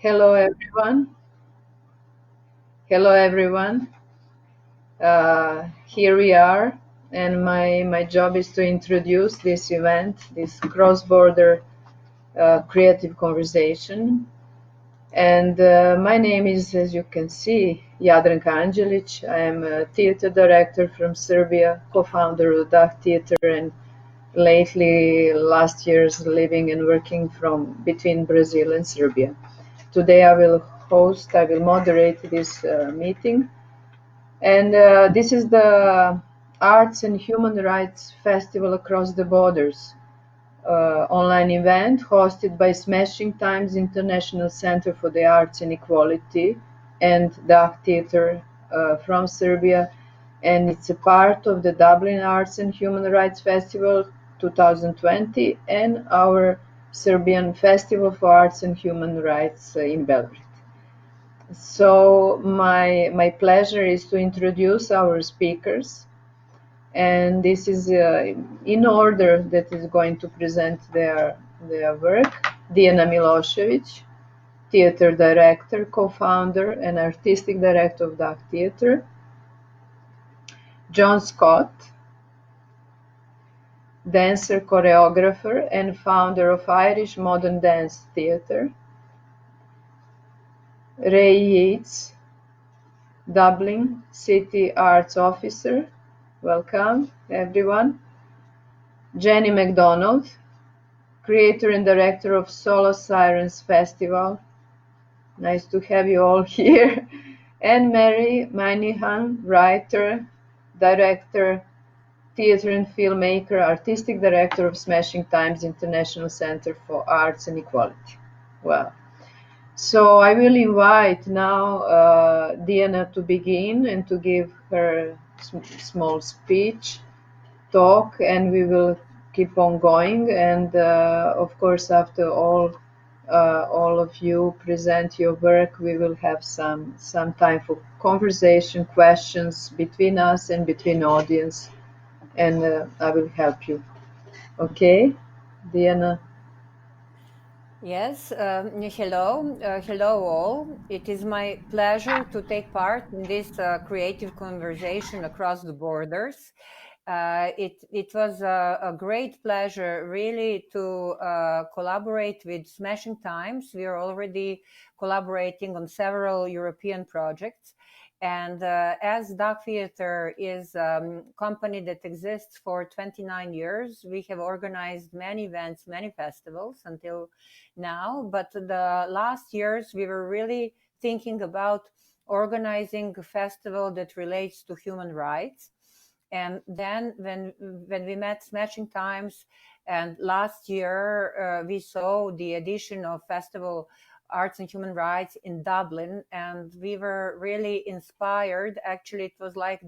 Hello everyone. Hello everyone. Here we are, and my job is to introduce this event, this cross-border creative conversation. And my name is, as you can see, Jadranka Anđelić. I am a theater director from Serbia, co-founder of DAH Theater, and lately, last years, living and working from between Brazil and Serbia. Today I will moderate this meeting. And this is the Arts and Human Rights Festival Across the Borders online event hosted by Smashing Times International Center for the Arts and Equality and DAH Theater from Serbia. And it's a part of the Dublin Arts and Human Rights Festival 2020 and our Serbian Festival for Arts and Human Rights in Belgrade. So my pleasure is to introduce our speakers, and this is in order that is going to present their work. Dijana Milošević, theater director, co-founder, and artistic director of DAH Theater. John Scott, dancer, choreographer, and founder of Irish Modern Dance Theatre. Ray Yates, Dublin City Arts Officer. Welcome, everyone. Jenny MacDonald, creator and director of Solo Sirens Festival. Nice to have you all here. And Mary Minahan, writer, director, theater and filmmaker, artistic director of Smashing Times International Center for Arts and Equality. Well, so I will invite now Dijana to begin and to give her small speech, talk, and we will keep on going. And of course, after all of you present your work, we will have some time for conversation, questions between us and between audience, and I will help you. Okay, Dijana. Yes, hello all. It is my pleasure to take part in this creative conversation across the borders. It was a great pleasure really to collaborate with Smashing Times. We are already collaborating on several European projects. And as DAH Theater is a company that exists for 29 years, we have organized many events, many festivals until now. But the last years, we were really thinking about organizing a festival that relates to human rights. And then when we met Smashing Times, and last year we saw the edition of Festival Arts and Human Rights in Dublin, and we were really inspired. Actually, it was like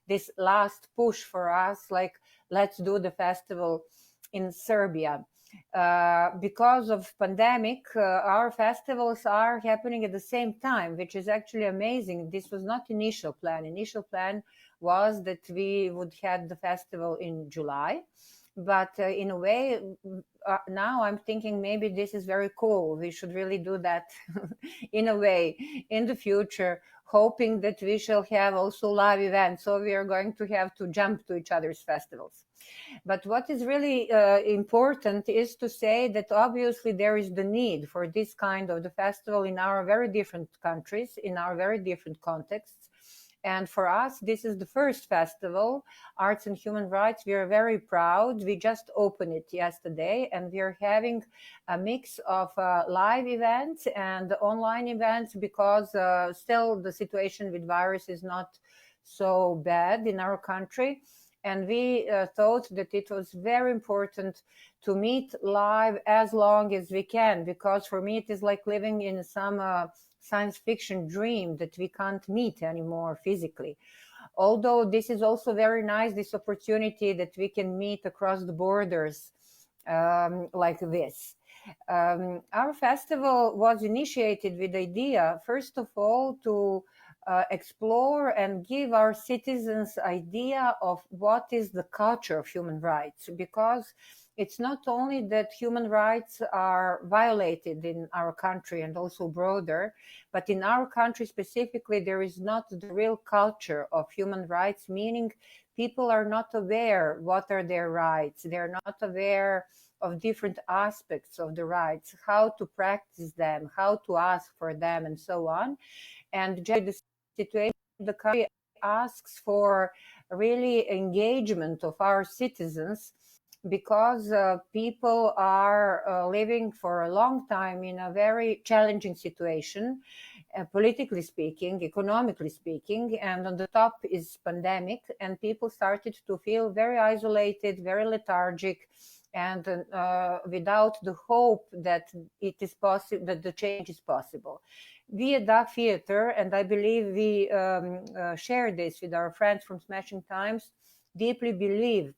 this last push for us, like, let's do the festival in Serbia. Because of pandemic, our festivals are happening at the same time, which is actually amazing. This was not initial plan. Initial plan was that we would have the festival in July. But in a way, now I'm thinking maybe this is very cool. We should really do that in a way in the future, hoping that we shall have also live events. So we are going to have to jump to each other's festivals. But what is really important is to say that obviously there is the need for this kind of the festival in our very different countries, in our very different contexts. And for us, this is the first festival, Arts and Human Rights. We are very proud. We just opened it yesterday, and we are having a mix of live events and online events because still the situation with virus is not so bad in our country. And we thought that it was very important to meet live as long as we can, because for me it is like living in some science fiction dream that we can't meet anymore physically. Although this is also very nice, this opportunity that we can meet across the borders like this. Our festival was initiated with the idea, first of all, to explore and give our citizens idea of what is the culture of human rights, because it's not only that human rights are violated in our country and also broader, but in our country specifically, there is not the real culture of human rights, meaning people are not aware what are their rights. They're not aware of different aspects of the rights, how to practice them, how to ask for them, and so on. And just the situation, the country asks for really engagement of our citizens, because people are living for a long time in a very challenging situation, politically speaking, economically speaking, and on the top is pandemic, and people started to feel very isolated, very lethargic, and without the hope that it is possible, that the change is possible. We at Dark Theatre, and I believe we share this with our friends from Smashing Times, deeply believe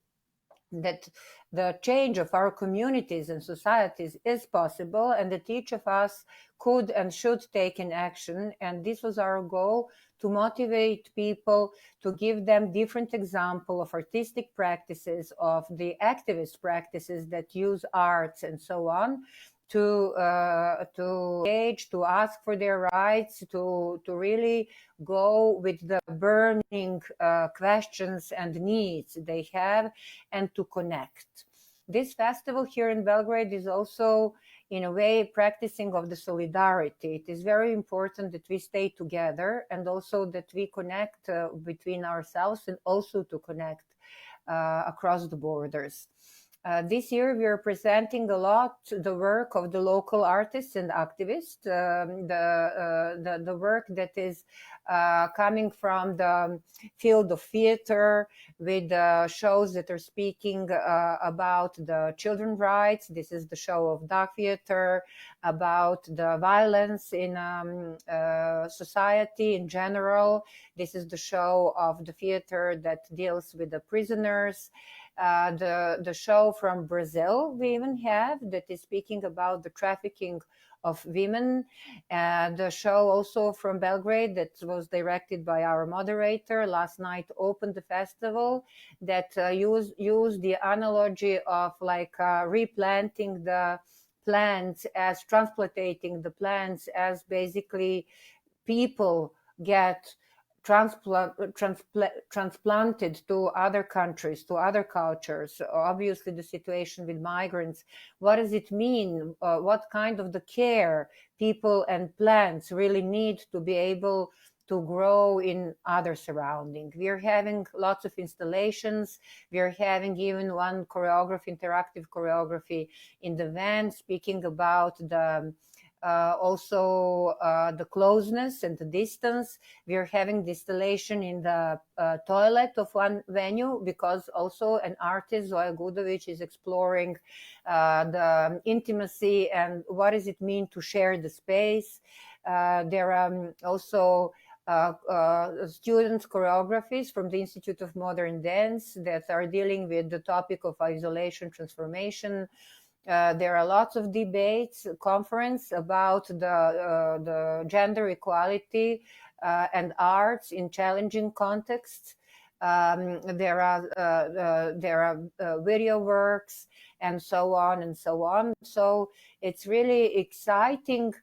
that the change of our communities and societies is possible, and that each of us could and should take an action. And this was our goal, to motivate people, to give them different example of artistic practices, of the activist practices that use arts and so on, to engage, to ask for their rights, to really go with the burning questions and needs they have, and to connect. This festival here in Belgrade is also, in a way, practicing of the solidarity. It is very important that we stay together, and also that we connect between ourselves, and also to connect across the borders. This year, we are presenting a lot the work of the local artists and activists, the work that is coming from the field of theater, with shows that are speaking about the children's rights. This is the show of Dark Theatre, about the violence in society in general. This is the show of the theater that deals with the prisoners. The show from Brazil we even have, that is speaking about the trafficking of women. The show also from Belgrade, that was directed by our moderator, last night opened the festival, that used the analogy of like replanting the plants, as transplanting the plants, as basically people get transplanted to other countries, to other cultures. Obviously, the situation with migrants, what does it mean? What kind of the care people and plants really need to be able to grow in other surroundings? We are having lots of installations. We are having even one choreography, interactive choreography in the van, speaking about the also the closeness and the distance. We are having distillation in the toilet of one venue, because also an artist, Zoya Gudovic, is exploring the intimacy and what does it mean to share the space. There are also student choreographies from the Institute of Modern Dance that are dealing with the topic of isolation transformation. There are lots of debates, conference about the gender equality and arts in challenging contexts. There are video works, and so on and so on. So it's really exciting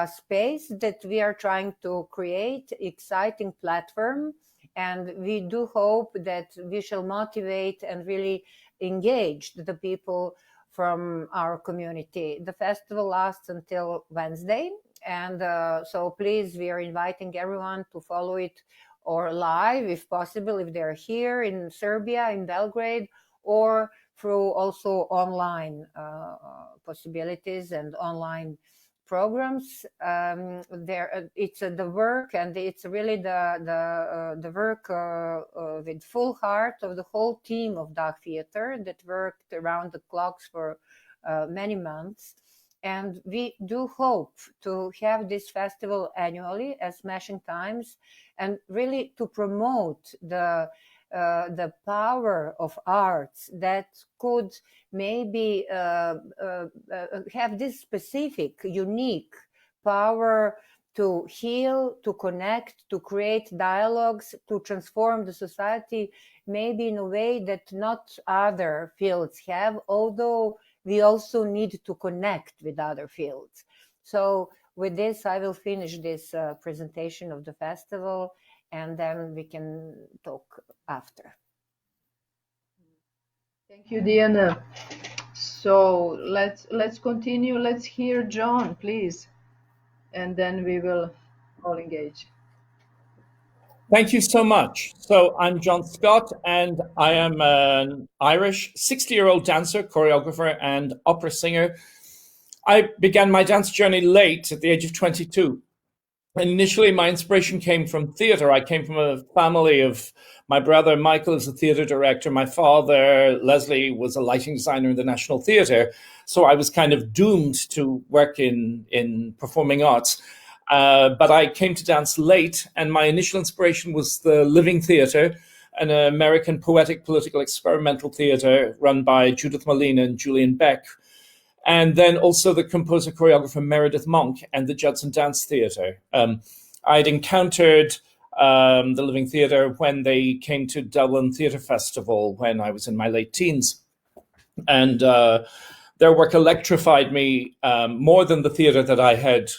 space that we are trying to create, exciting platform, and we do hope that we shall motivate and really engage the people from our community. The festival lasts until Wednesday, and so please, we are inviting everyone to follow it, or live if possible, if they're here in Serbia, in Belgrade, or through also online possibilities and online programs. It's the work, and it's really the work with full heart of the whole team of Dark Theatre that worked around the clocks for many months. And we do hope to have this festival annually as Smashing Times, and really to promote the power of arts that could maybe have this specific, unique power to heal, to connect, to create dialogues, to transform the society, maybe in a way that not other fields have, although we also need to connect with other fields. So with this, I will finish this presentation of the festival, and then we can talk after. Thank you, Diana. So let's continue. Let's hear John, please, and then we will all engage. Thank you so much. So I'm John Scott, and I am an Irish 60-year-old dancer, choreographer, and opera singer. I began my dance journey late at the age of 22. And initially, my inspiration came from theater. I came from a family of, my brother Michael is a theater director. My father, Leslie, was a lighting designer in the National Theatre. So I was kind of doomed to work in performing arts. But I came to dance late, and my initial inspiration was the Living Theatre, an American poetic political experimental theatre run by Judith Malina and Julian Beck. And then also the composer-choreographer Meredith Monk and the Judson Dance Theatre. I'd encountered the Living Theatre when they came to Dublin Theatre Festival when I was in my late teens. And their work electrified me more than the theatre that I had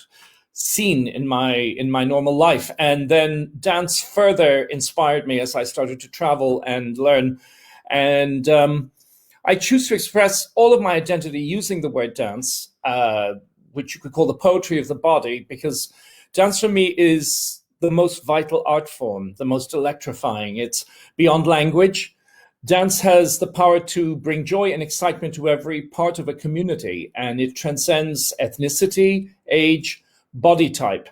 seen in my normal life. And then dance further inspired me as I started to travel and learn. And I choose to express all of my identity using the word dance, which you could call the poetry of the body, because dance for me is the most vital art form, the most electrifying. It's beyond language. Dance has the power to bring joy and excitement to every part of a community, and it transcends ethnicity, age, body type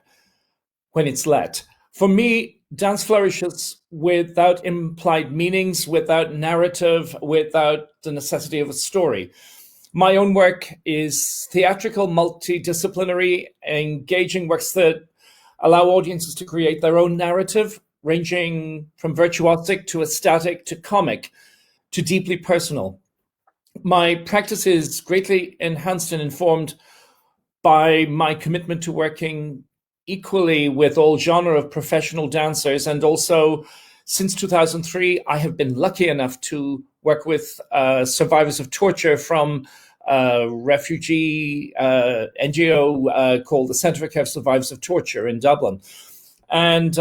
when it's let. For me, dance flourishes without implied meanings, without narrative, without the necessity of a story. My own work is theatrical, multidisciplinary, engaging works that allow audiences to create their own narrative, ranging from virtuosic to ecstatic to comic to deeply personal. My practice is greatly enhanced and informed by my commitment to working equally with all genre of professional dancers. And also, since 2003, I have been lucky enough to work with survivors of torture from a refugee NGO called the Centre for Care of Survivors of Torture in Dublin. And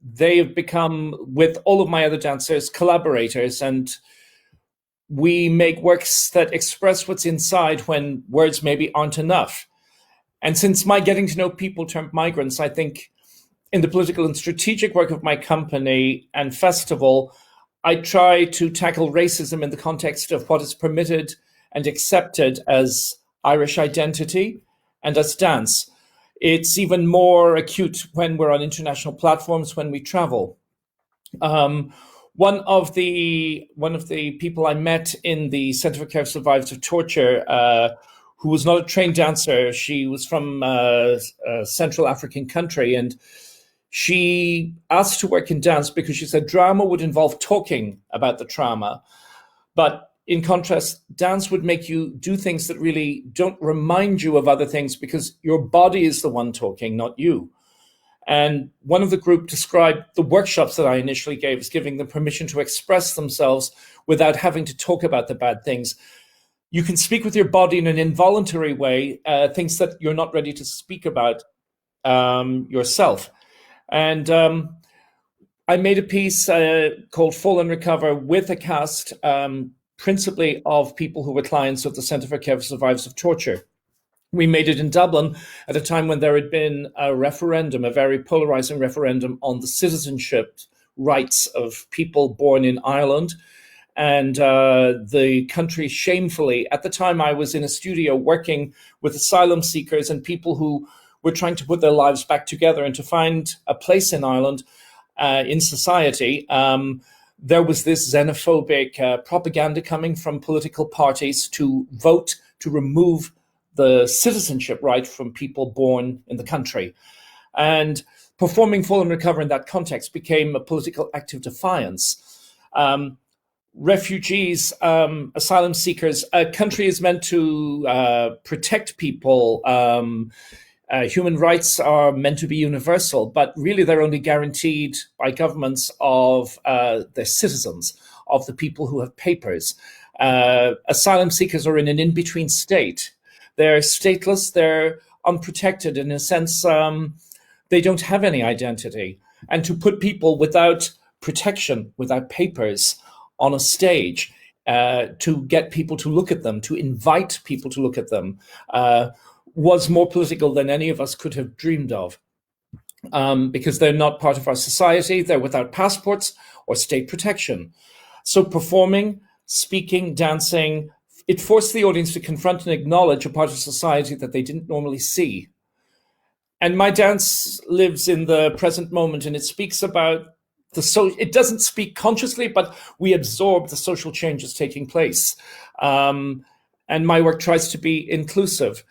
they have become, with all of my other dancers, collaborators. And we make works that express what's inside when words maybe aren't enough. And since my getting to know people turned migrants, I think in the political and strategic work of my company and festival, I try to tackle racism in the context of what is permitted and accepted as Irish identity and as dance. It's even more acute when we're on international platforms, when we travel. One of the people I met in the Centre for Care of Survivors of Torture, who was not a trained dancer. She was from a Central African country, and she asked to work in dance because she said drama would involve talking about the trauma. But in contrast, dance would make you do things that really don't remind you of other things because your body is the one talking, not you. And one of the group described the workshops that I initially gave as giving them permission to express themselves without having to talk about the bad things. You can speak with your body in an involuntary way, things that you're not ready to speak about yourself. And I made a piece called Fall and Recover with a cast principally of people who were clients of the Centre for Care for Survivors of Torture. We made it in Dublin at a time when there had been a referendum, a very polarizing referendum on the citizenship rights of people born in Ireland. And the country shamefully, at the time I was in a studio working with asylum seekers and people who were trying to put their lives back together and to find a place in Ireland in society. There was this xenophobic propaganda coming from political parties to vote to remove the citizenship right from people born in the country. And performing Fall and Recover in that context became a political act of defiance. Refugees, asylum seekers, a country is meant to protect people Human rights are meant to be universal, but really they're only guaranteed by governments of their citizens, of the people who have papers. Asylum seekers are in an in-between state. They're stateless, they're unprotected. In a sense, they don't have any identity. And to put people without protection, without papers, on a stage, to get people to look at them, to invite people to look at them, was more political than any of us could have dreamed of, because they're not part of our society. They're without passports or state protection. So performing, speaking, dancing, it forced the audience to confront and acknowledge a part of society that they didn't normally see. And my dance lives in the present moment, and it speaks about it doesn't speak consciously, but we absorb the social changes taking place. And my work tries to be inclusive.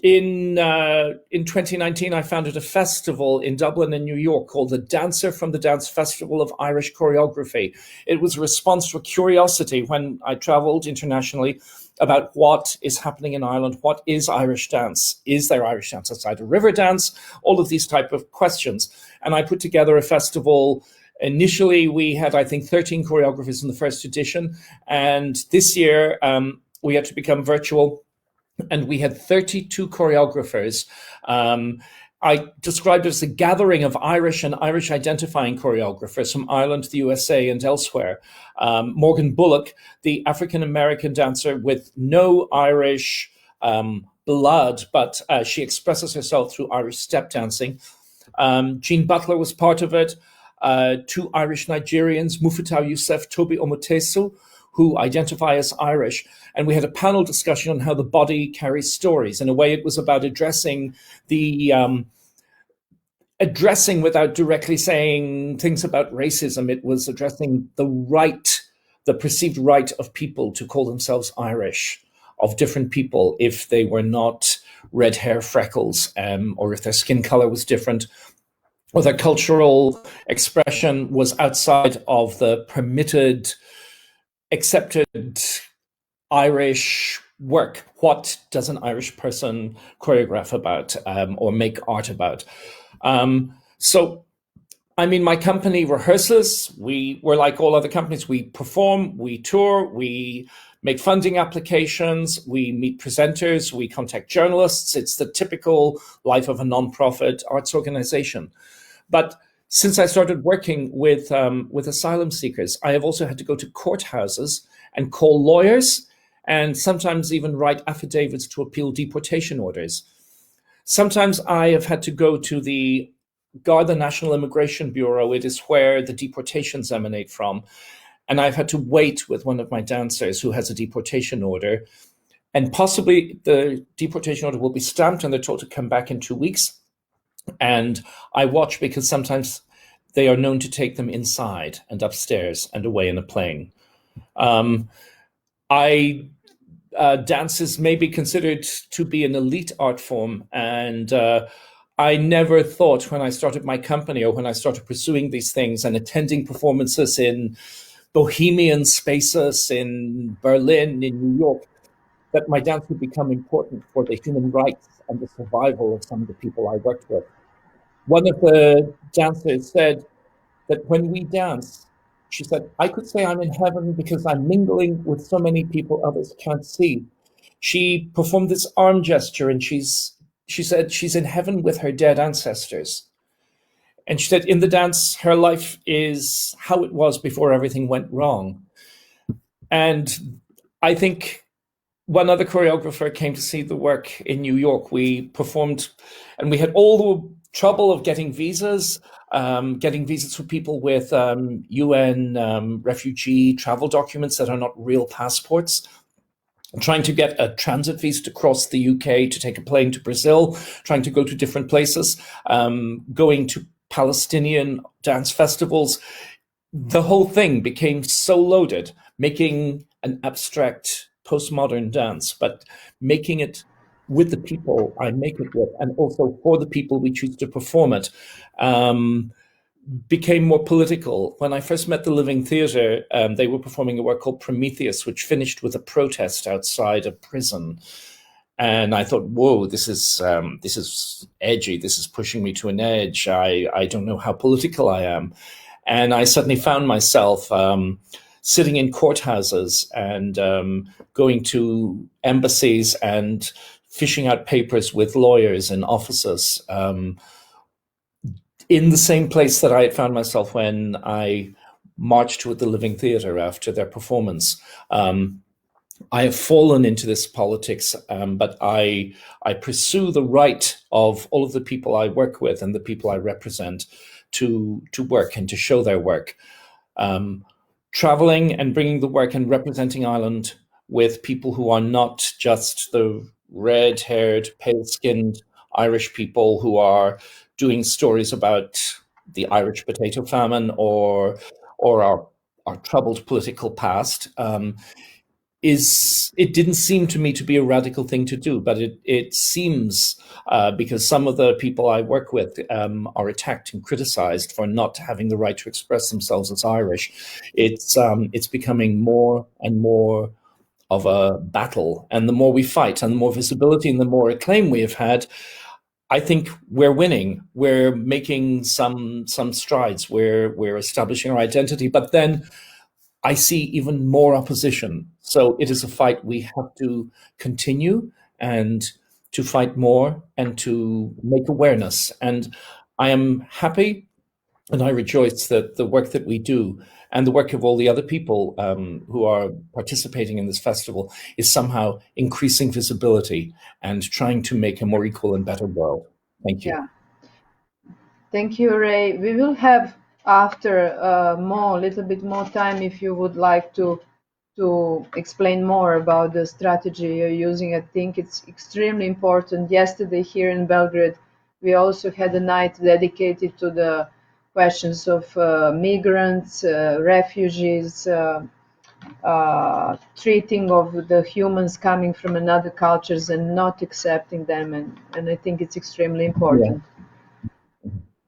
In 2019, I founded a festival in Dublin and New York called the Dancer from the Dance Festival of Irish Choreography. It was a response to a curiosity when I traveled internationally about what is happening in Ireland. What is Irish dance? Is there Irish dance outside of river dance? All of these type of questions. And I put together a festival. Initially, we had, I think, 13 choreographers in the first edition. And this year, we had to become virtual. And we had 32 choreographers. I described it as a gathering of Irish and Irish identifying choreographers from Ireland, the USA, and elsewhere. Morgan Bullock, the African-American dancer with no Irish blood, but she expresses herself through Irish step dancing. Jean Butler was part of it. 2 Irish Nigerians, Mufutau Youssef, Toby Omotesu, who identify as Irish. And we had a panel discussion on how the body carries stories. In a way, it was about addressing without directly saying things about racism. It was addressing the perceived right of people to call themselves Irish, of different people, if they were not red hair, freckles, or if their skin color was different, or their cultural expression was outside of the permitted, accepted Irish work. What does an Irish person choreograph about, or make art about? So, I mean, my company rehearses. We're like all other companies. We perform, we tour, we make funding applications, we meet presenters, we contact journalists. It's the typical life of a nonprofit arts organization. But since I started working with asylum seekers, I have also had to go to courthouses and call lawyers, and sometimes even write affidavits to appeal deportation orders. Sometimes I have had to go to the Garda National Immigration Bureau. It is where the deportations emanate from. And I've had to wait with one of my dancers who has a deportation order. And possibly the deportation order will be stamped and they're told to come back in 2 weeks. And I watch because sometimes they are known to take them inside and upstairs and away in a plane. Dances may be considered to be an elite art form, and I never thought when I started my company or when I started pursuing these things and attending performances in bohemian spaces in Berlin, in New York, that my dance would become important for the human rights and the survival of some of the people I worked with. One of the dancers said that when we dance, she said, I could say I'm in heaven because I'm mingling with so many people others can't see. She performed this arm gesture and she said she's in heaven with her dead ancestors. And she said in the dance, her life is how it was before everything went wrong. And I think one other choreographer came to see the work in New York. We performed and we had all the trouble of getting visas for people with UN refugee travel documents that are not real passports, trying to get a transit visa to cross the UK, to take a plane to Brazil, trying to go to different places, going to Palestinian dance festivals. The whole thing became so loaded, making an abstract postmodern dance, but making it with the people I make it with, and also for the people we choose to perform it, became more political. When I first met the Living Theatre, they were performing a work called Prometheus, which finished with a protest outside a prison. And I thought, whoa, this is edgy. This is pushing me to an edge. I don't know how political I am. And I suddenly found myself sitting in courthouses and going to embassies and fishing out papers with lawyers and officers in the same place that I had found myself when I marched with the Living Theatre after their performance. I have fallen into this politics, but I pursue the right of all of the people I work with and the people I represent to work and to show their work. Traveling and bringing the work and representing Ireland with people who are not just the red-haired, pale-skinned Irish people who are doing stories about the Irish potato famine or our troubled political past. It didn't seem to me to be a radical thing to do, but it seems because some of the people I work with are attacked and criticized for not having the right to express themselves as Irish. It's becoming more and more of a battle, and the more we fight, and the more visibility, and the more acclaim we have had, I think we're winning. We're making some strides. We're establishing our identity, but then I see even more opposition. So it is a fight we have to continue and to fight more and to make awareness. And I am happy and I rejoice that the work that we do and the work of all the other people who are participating in this festival is somehow increasing visibility and trying to make a more equal and better world. Thank you. Yeah. Thank you, Ray. We will have after a little bit more time if you would like to explain more about the strategy you're using. I think it's extremely important. Yesterday here in Belgrade, we also had a night dedicated to the questions of migrants, refugees, treating of the humans coming from another cultures and not accepting them, and I think it's extremely important.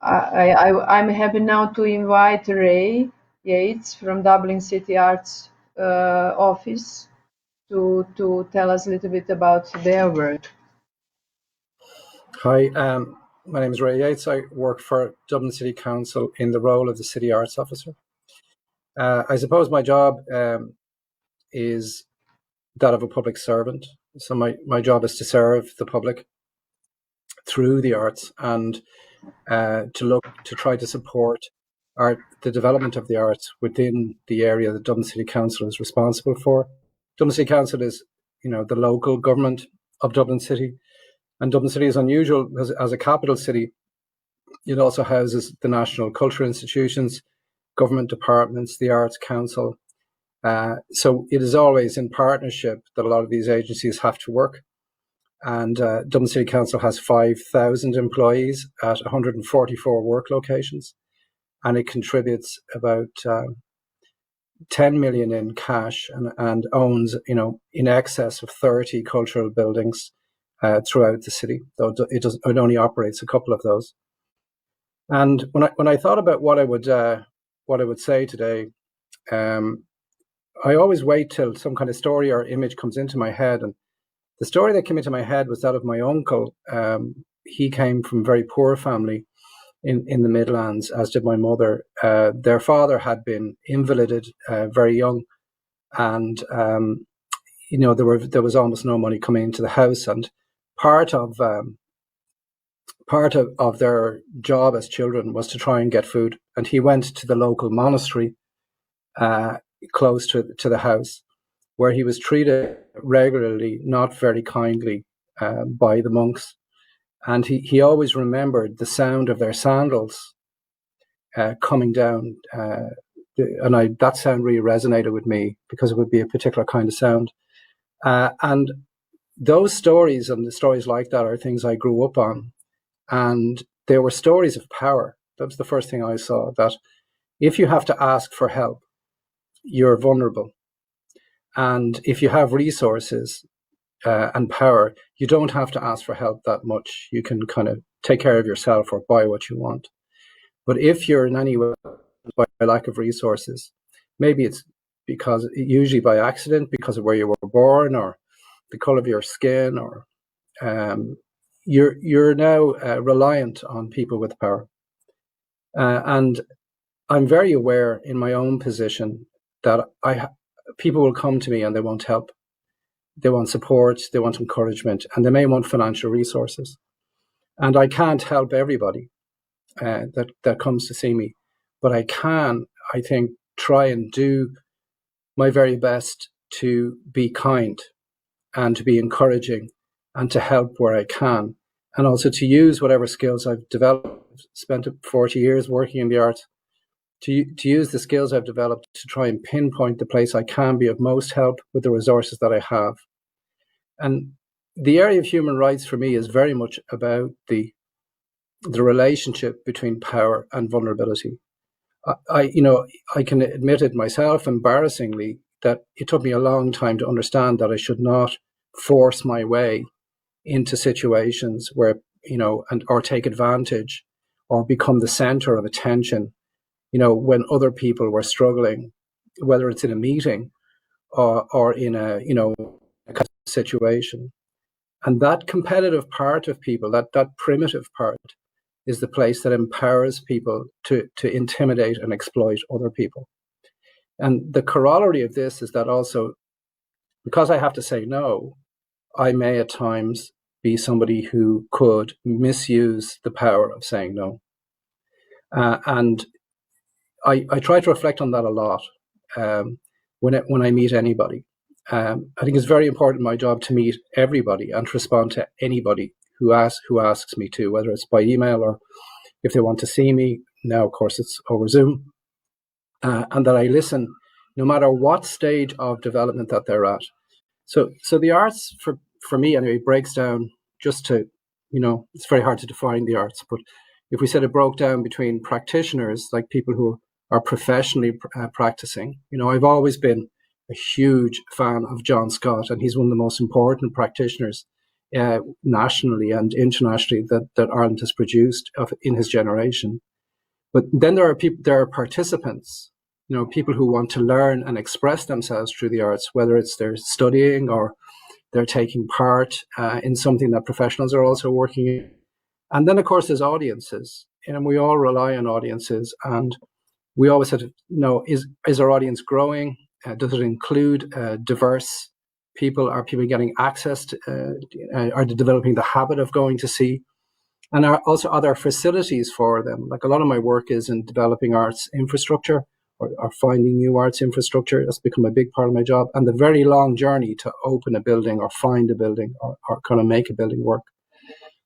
I'm happy now to invite Ray Yates from Dublin City Arts office to tell us a little bit about their work. Hi, my name is Ray Yates. I work for Dublin City Council in the role of the City Arts Officer. I suppose my job is that of a public servant. So my job is to serve the public through the arts and to try to support the development of the arts within the area that Dublin City Council is responsible for. Dublin City Council is, the local government of Dublin City, and Dublin City is unusual because as a capital city, it also houses the national cultural institutions, government departments, the Arts Council. So it is always in partnership that a lot of these agencies have to work. And Dublin City Council has 5,000 employees at 144 work locations, and it contributes about 10 million in cash and owns, in excess of 30 cultural buildings throughout the city, though it only operates a couple of those. And when I thought about what I would say today, I always wait till some kind of story or image comes into my head. And the story that came into my head was that of my uncle. He came from a very poor family in the Midlands, as did my mother. Their father had been invalided very young, and there was almost no money coming into the house. And part of their job as children was to try and get food. And he went to the local monastery close to the house, where he was treated regularly, not very kindly, by the monks. And he always remembered the sound of their sandals coming down. And that sound really resonated with me because it would be a particular kind of sound. And those stories and the stories like that are things I grew up on. And there were stories of power. That was the first thing I saw, that if you have to ask for help, you're vulnerable. And if you have resources and power, you don't have to ask for help that much. You can kind of take care of yourself or buy what you want. But if you're in any way by lack of resources, maybe it's usually by accident, because of where you were born or the color of your skin or you're now reliant on people with power. And I'm very aware in my own position that people will come to me and they want help. They want support, they want encouragement, and they may want financial resources. And I can't help everybody that comes to see me, but I can, I think, try and do my very best to be kind and to be encouraging and to help where I can, and also to use whatever skills I've developed. Spent 40 years working in the arts, to use the skills I've developed to try and pinpoint the place I can be of most help with the resources that I have. And the area of human rights for me is very much about the relationship between power and vulnerability. I can admit it myself, embarrassingly, that it took me a long time to understand that I should not force my way into situations where, or take advantage or become the center of attention, when other people were struggling, whether it's in a meeting or in a situation. And that competitive part of people, that primitive part, is the place that empowers people to intimidate and exploit other people. And the corollary of this is that also, because I have to say no, I may at times be somebody who could misuse the power of saying no. And I try to reflect on that a lot when I meet anybody. I think it's very important in my job to meet everybody and to respond to anybody who asks me to, whether it's by email or if they want to see me. Now, of course, it's over Zoom. And that I listen no matter what stage of development that they're at. So the arts, for me anyway, breaks down just to, it's very hard to define the arts, but if we said it broke down between practitioners, like people who are professionally practicing, I've always been a huge fan of John Scott, and he's one of the most important practitioners nationally and internationally that Ireland has produced in his generation. But then there are participants, people who want to learn and express themselves through the arts, whether it's they're studying or they're taking part in something that professionals are also working in. And then, of course, there's audiences, and we all rely on audiences. And we always have to know, is our audience growing? Does it include diverse people? Are people getting access to, are they developing the habit of going to see? And are there facilities for them? Like, a lot of my work is in developing arts infrastructure or finding new arts infrastructure. That's become a big part of my job. And the very long journey to open a building or find a building or kind of make a building work.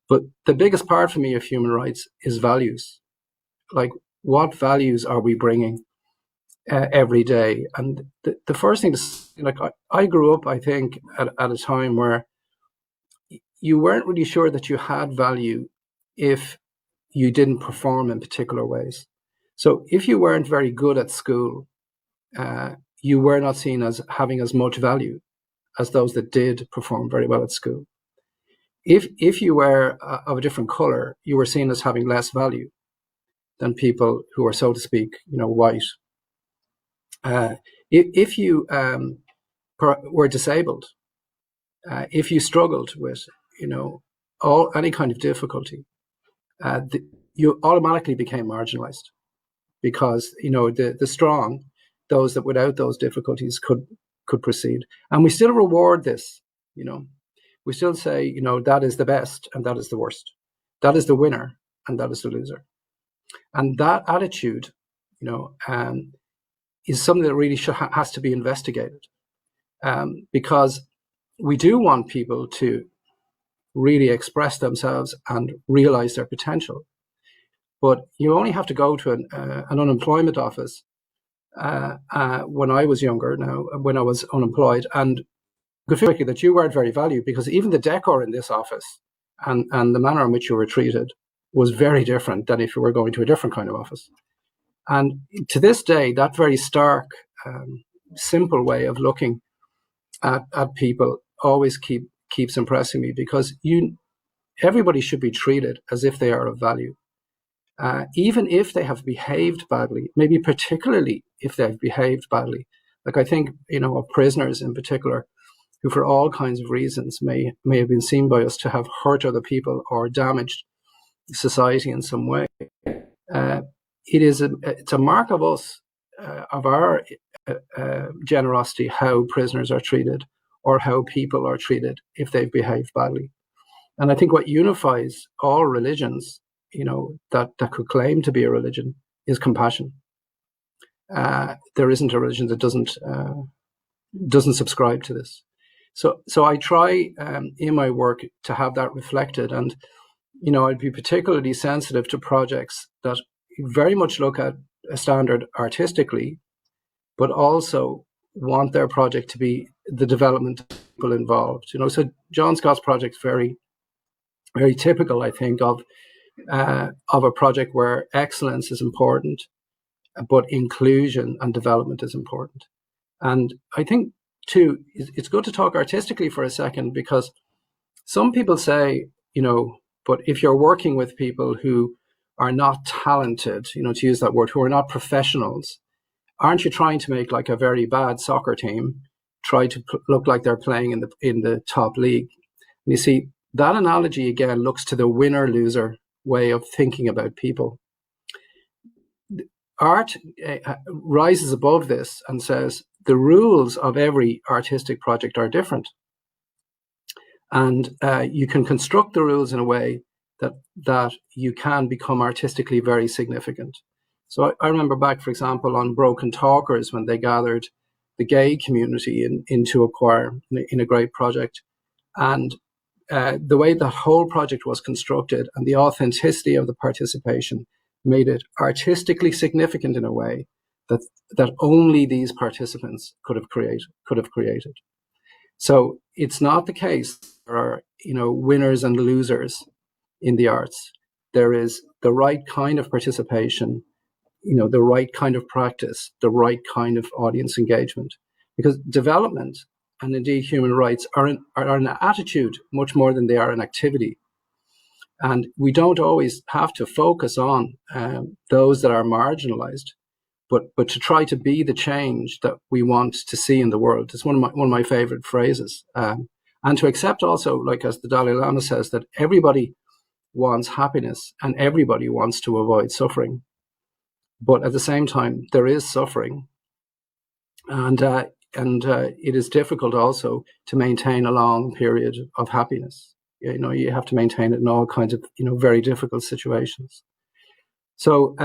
But the biggest part for me of human rights is values. Like, what values are we bringing every day? And the first thing I grew up, I think, at a time where you weren't really sure that you had value if you didn't perform in particular ways. So if you weren't very good at school, you were not seen as having as much value as those that did perform very well at school. If you were of a different color, you were seen as having less value than people who are, so to speak, white. If you were disabled, if you struggled with, any kind of difficulty, you automatically became marginalized, because the strong, those that without those difficulties could proceed. And we still reward this. We still say, that is the best and that is the worst. That is the winner and that is the loser. And that attitude, is something that really has to be investigated, because we do want people to really express themselves and realize their potential. But you only have to go to an unemployment office when I was younger, when I was unemployed, and could feel that you weren't very valued, because even the decor in this office and the manner in which you were treated was very different than if you were going to a different kind of office. And to this day, that very stark, simple way of looking at people always keeps impressing me, because everybody should be treated as if they are of value. Even if they have behaved badly, maybe particularly if they've behaved badly. Like, I think, of prisoners in particular who for all kinds of reasons may have been seen by us to have hurt other people or damaged society in some way. It's a mark of us, of our generosity, how prisoners are treated or how people are treated if they've behaved badly. And I think what unifies all religions, that could claim to be a religion, is compassion. There isn't a religion that doesn't subscribe to this. So I try in my work to have that reflected, and I'd be particularly sensitive to projects that very much look at a standard artistically, but also want their project to be the development of people involved. So John Scott's project is very, very typical, I think, of a project where excellence is important, but inclusion and development is important. And I think, too, it's good to talk artistically for a second, because some people say, but if you're working with people who are not talented, to use that word, who are not professionals, aren't you trying to make like a very bad soccer team try to look like they're playing in the top league? And you see, that analogy again looks to the winner-loser way of thinking about people. Art rises above this and says the rules of every artistic project are different. And you can construct the rules in a way that you can become artistically very significant. So I remember back, for example, on Broken Talkers, when they gathered the gay community into a choir in a great project. And the way that whole project was constructed and the authenticity of the participation made it artistically significant in a way that only these participants could have created. So it's not the case there are winners and losers in the arts. There is the right kind of participation, the right kind of practice, the right kind of audience engagement, because development and indeed human rights are an attitude much more than they are an activity. And we don't always have to focus on those that are marginalized, but to try to be the change that we want to see in the world. It's one of my favorite phrases. And to accept also, like as the Dalai Lama says, that everybody wants happiness and everybody wants to avoid suffering. But at the same time, there is suffering. And it is difficult also to maintain a long period of happiness. You have to maintain it in all kinds of, very difficult situations. So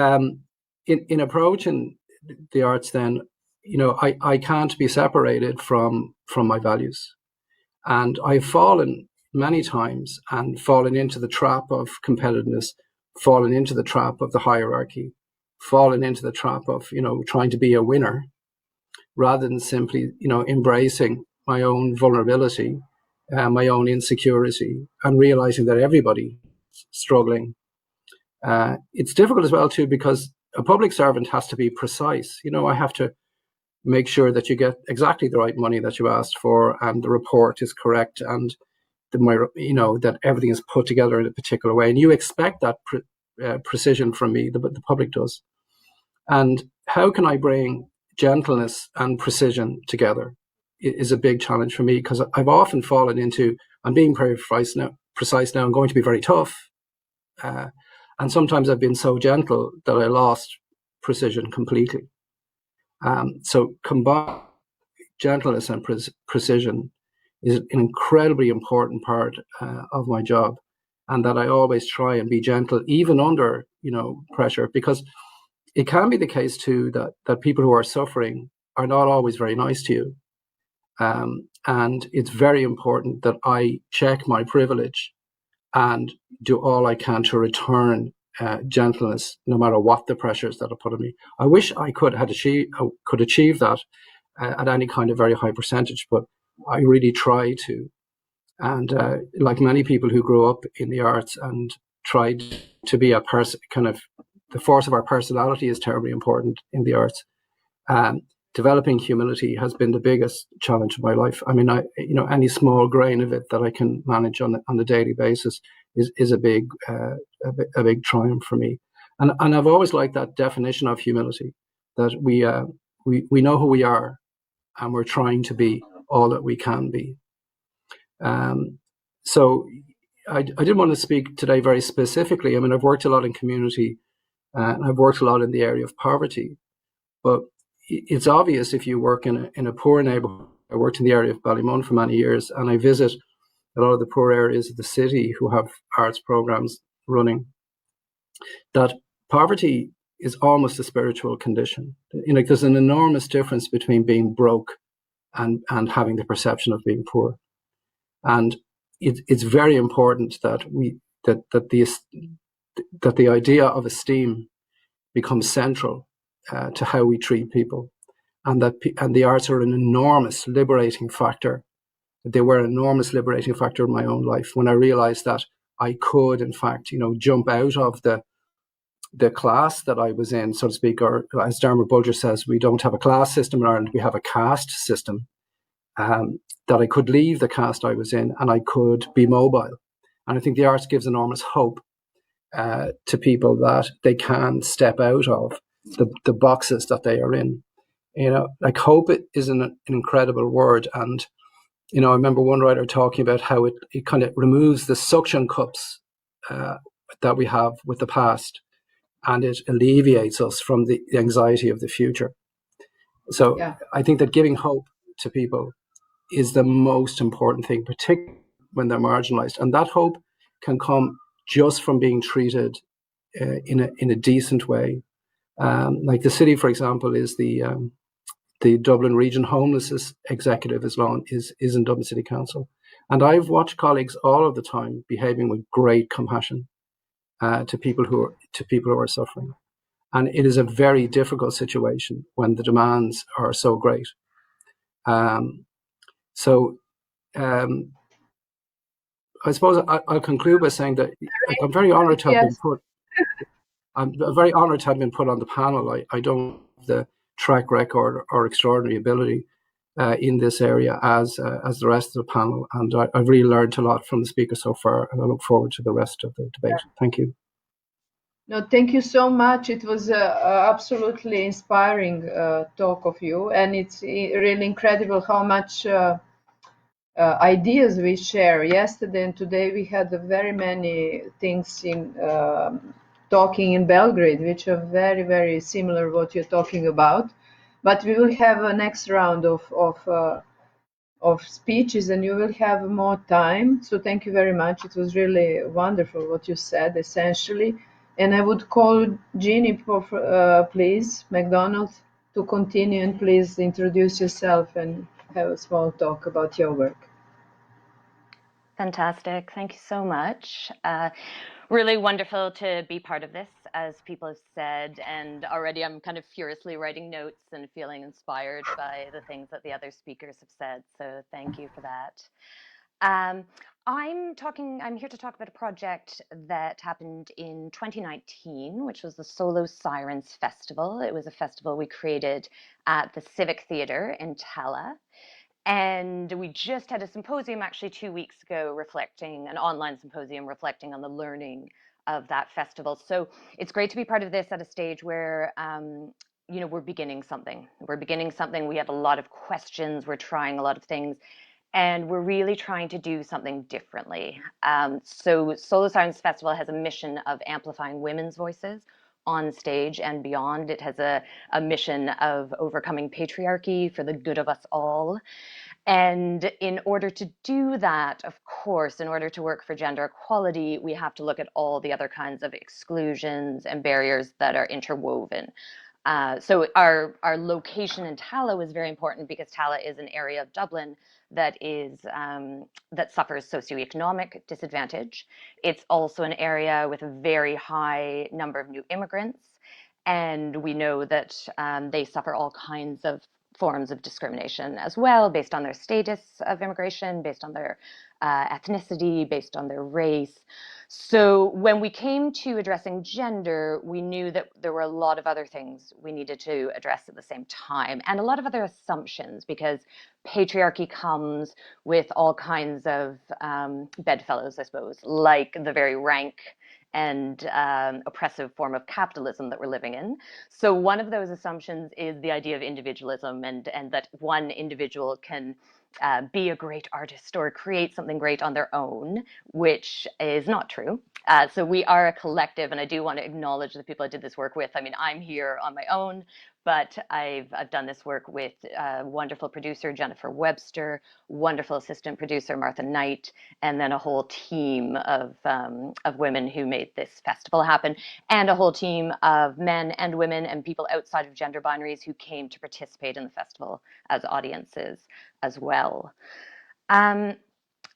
in approaching the arts then, I can't be separated from my values. And I've fallen many times and fallen into the trap of competitiveness, fallen into the trap of the hierarchy, fallen into the trap of, trying to be a winner rather than simply, embracing my own vulnerability, my own insecurity, and realizing that everybody's struggling. It's difficult as well, too, because a public servant has to be precise. I have to make sure that you get exactly the right money that you asked for, and the report is correct, and that everything is put together in a particular way. And you expect that precision from me, the public does. And how can I bring gentleness and precision together is a big challenge for me, because I've often fallen into, I'm being very precise now, I'm going to be very tough. And sometimes I've been so gentle that I lost precision completely. So combined gentleness and precision is an incredibly important part of my job, and that I always try and be gentle, even under, pressure, because it can be the case too that people who are suffering are not always very nice to you. And it's very important that I check my privilege and do all I can to return gentleness, no matter what the pressures that are put on me. I wish I could achieve that at any kind of very high percentage, but I really try to. And like many people who grew up in the arts and tried to be a person, kind of the force of our personality is terribly important in the arts. Developing humility has been the biggest challenge of my life. I mean, any small grain of it that I can manage on a daily basis is a big triumph for me. And I've always liked that definition of humility, that we know who we are, and we're trying to be all that we can be. So I didn't want to speak today very specifically. I mean, I've worked a lot in community and I've worked a lot in the area of poverty, but it's obvious if you work in a poor neighborhood. I worked in the area of Ballymun for many years, and I visit a lot of the poor areas of the city who have arts programs running, that poverty is almost a spiritual condition. You know, there's an enormous difference between being broke and having the perception of being poor. And it's very important that the idea of esteem becomes central to how we treat people, and and the arts are an enormous liberating factor. They were an enormous liberating factor in my own life when I realized that I could, in fact, jump out of the class that I was in, so to speak, or as Dermot Bulger says, we don't have a class system in Ireland, we have a caste system. That I could leave the caste I was in and I could be mobile. And I think the arts gives enormous hope to people that they can step out of the boxes that they are in. Like hope is an incredible word. And, I remember one writer talking about how it kind of removes the suction cups that we have with the past, and it alleviates us from the anxiety of the future. So yeah. I think that giving hope to people is the most important thing, particularly when they're marginalized. And that hope can come just from being treated in a decent way. Like the city, for example, is the Dublin Region Homelessness Executive is in Dublin City Council. And I've watched colleagues all of the time behaving with great compassion to people who are suffering. And it is a very difficult situation when the demands are so great. I suppose I'll conclude by saying that I'm very honoured to have been put. I'm very honoured to have been put on the panel. I don't have the track record or extraordinary ability in this area as the rest of the panel, and I've really learned a lot from the speaker so far, and I look forward to the rest of the debate. Thank you. No, thank you so much. It was absolutely inspiring talk of you, and it's really incredible how much ideas we share. Yesterday and today we had very many things in talking in Belgrade, which are very, very similar what you're talking about. But we will have a next round of speeches, and you will have more time. So thank you very much. It was really wonderful what you said, essentially. And I would call Jeannie, please, McDonald, to continue, and please introduce yourself and have a small talk about your work. Fantastic. Thank you so much. Really wonderful to be part of this, as people have said, and already I'm kind of furiously writing notes and feeling inspired by the things that the other speakers have said. So thank you for that. I'm here to talk about a project that happened in 2019, which was the Solo Sirens Festival. It was a festival we created at the Civic Theatre in Tala. And we just had a symposium actually 2 weeks ago, an online symposium reflecting on the learning of that festival. So it's great to be part of this at a stage where, we're beginning something. We have a lot of questions. We're trying a lot of things. And we're really trying to do something differently. So Solo Sirens Festival has a mission of amplifying women's voices on stage and beyond. It has a mission of overcoming patriarchy for the good of us all. And in order to do that, of course, in order to work for gender equality, we have to look at all the other kinds of exclusions and barriers that are interwoven. So our location in Tala was very important because Tala is an area of Dublin that suffers socioeconomic disadvantage. It's also an area with a very high number of new immigrants, and we know that they suffer all kinds of forms of discrimination as well, based on their status of immigration, based on their ethnicity, based on their race. So when we came to addressing gender, we knew that there were a lot of other things we needed to address at the same time, and a lot of other assumptions, because patriarchy comes with all kinds of bedfellows, I suppose, like the very rank and oppressive form of capitalism that we're living in. So one of those assumptions is the idea of individualism, and that one individual can be a great artist or create something great on their own, which is not true. So we are a collective, and I do want to acknowledge the people I did this work with. I mean, I'm here on my own, but I've done this work with wonderful producer Jennifer Webster, wonderful assistant producer Martha Knight, and then a whole team of women who made this festival happen, and a whole team of men and women and people outside of gender binaries who came to participate in the festival as audiences as well.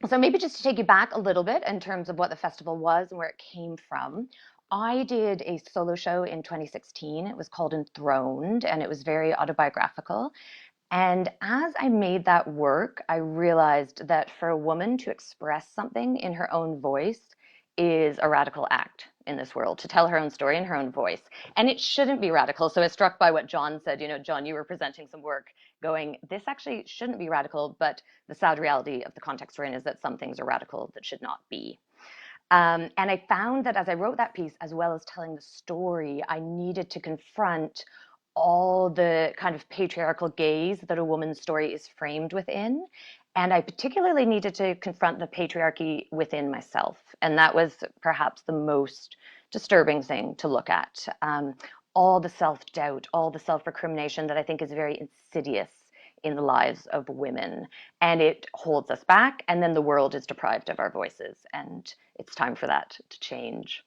So maybe just to take you back a little bit in terms of what the festival was and where it came from. I did a solo show in 2016. It was called Enthroned, and it was very autobiographical. And as I made that work, I realized that for a woman to express something in her own voice is a radical act in this world, to tell her own story in her own voice. And it shouldn't be radical. So I was struck by what John said. You know, John, you were presenting some work going, this actually shouldn't be radical, but the sad reality of the context we're in is that some things are radical that should not be. And I found that as I wrote that piece, as well as telling the story, I needed to confront all the kind of patriarchal gaze that a woman's story is framed within. And I particularly needed to confront the patriarchy within myself. And that was perhaps the most disturbing thing to look at. All the self-doubt, all the self-recrimination that I think is very insidious in the lives of women, and it holds us back, and then the world is deprived of our voices, and it's time for that to change.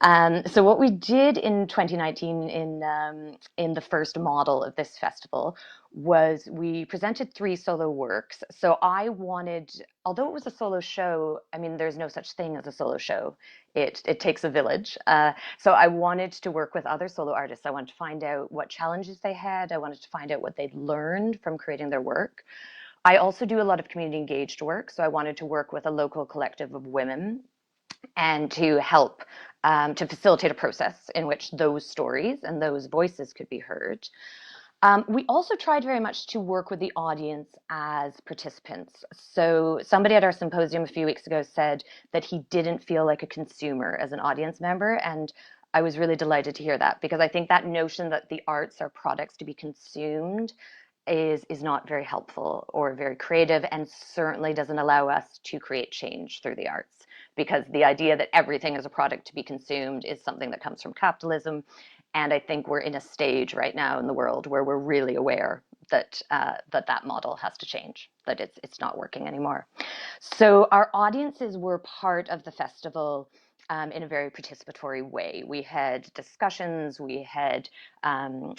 So what we did in 2019 in the first model of this festival was we presented 3 solo works. So I wanted, although it was a solo show, I mean, there's no such thing as a solo show. It takes a village. So I wanted to work with other solo artists. I wanted to find out what challenges they had. I wanted to find out what they'd learned from creating their work. I also do a lot of community engaged work. So I wanted to work with a local collective of women and to help to facilitate a process in which those stories and those voices could be heard. We also tried very much to work with the audience as participants. So somebody at our symposium a few weeks ago said that he didn't feel like a consumer as an audience member, and I was really delighted to hear that, because I think that notion that the arts are products to be consumed is not very helpful or very creative, and certainly doesn't allow us to create change through the arts, because the idea that everything is a product to be consumed is something that comes from capitalism. And I think we're in a stage right now in the world where we're really aware that that model has to change, that it's not working anymore. So our audiences were part of the festival in a very participatory way. We had discussions, we had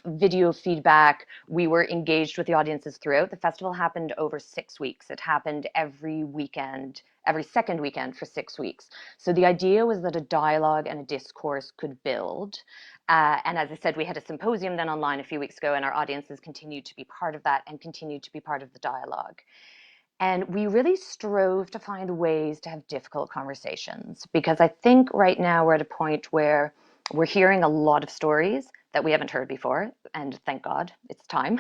video feedback, we were engaged with the audiences throughout. The festival happened over 6 weeks. It happened every weekend, every second weekend for 6 weeks. So the idea was that a dialogue and a discourse could build. And as I said, we had a symposium then online a few weeks ago, and our audiences continued to be part of that and continued to be part of the dialogue. And we really strove to find ways to have difficult conversations, because I think right now we're at a point where we're hearing a lot of stories that we haven't heard before. And thank God it's time.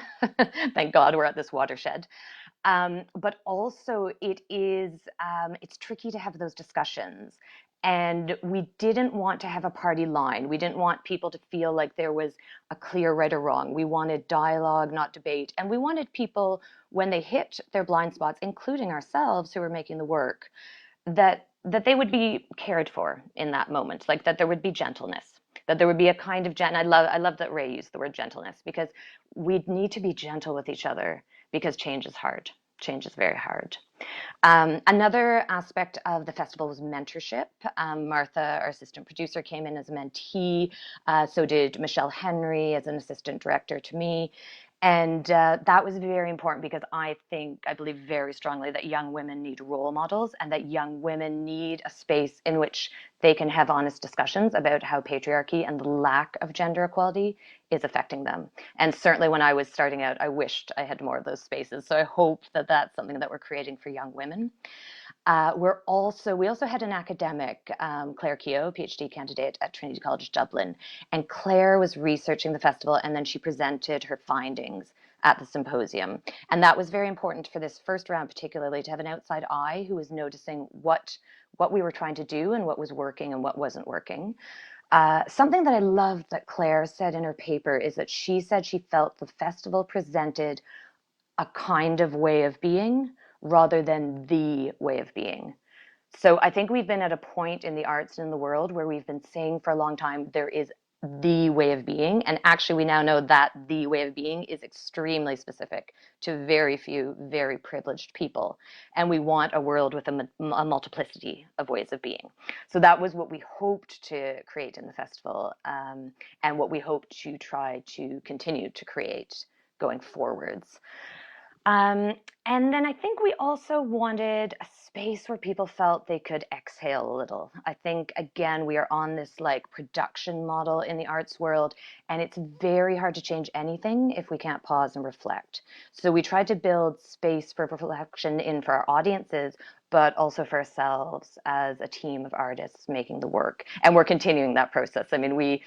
Thank God we're at this watershed. But also it's tricky to have those discussions. And we didn't want to have a party line. We didn't want people to feel like there was a clear right or wrong. We wanted dialogue, not debate. And we wanted people, when they hit their blind spots, including ourselves who were making the work, that they would be cared for in that moment, like that there would be gentleness, that there would be a kind of I love that Ray used the word gentleness, because we need to be gentle with each other, because change is hard. Change is very hard. Another aspect of the festival was mentorship. Martha, our assistant producer, came in as a mentee. So did Michelle Henry as an assistant director to me. And that was very important, because I believe very strongly that young women need role models, and that young women need a space in which they can have honest discussions about how patriarchy and the lack of gender equality is affecting them. And certainly when I was starting out, I wished I had more of those spaces. So I hope that that's something that we're creating for young women. We also had an academic, Claire Keogh, PhD candidate at Trinity College Dublin, and Claire was researching the festival, and then she presented her findings at the symposium. And that was very important for this first round, particularly, to have an outside eye who was noticing what we were trying to do and what was working and what wasn't working. Something that I loved that Claire said in her paper is that she said she felt the festival presented a kind of way of being rather than the way of being. So I think we've been at a point in the arts and in the world where we've been saying for a long time there is the way of being, and actually we now know that the way of being is extremely specific to very few very privileged people, and we want a world with a multiplicity of ways of being. So that was what we hoped to create in the festival, and what we hope to try to continue to create going forwards. And then I think we also wanted a space where people felt they could exhale a little. I think, again, we are on this like production model in the arts world, and it's very hard to change anything if we can't pause and reflect. So we tried to build space for reflection in for our audiences, but also for ourselves as a team of artists making the work. And we're continuing that process. I mean,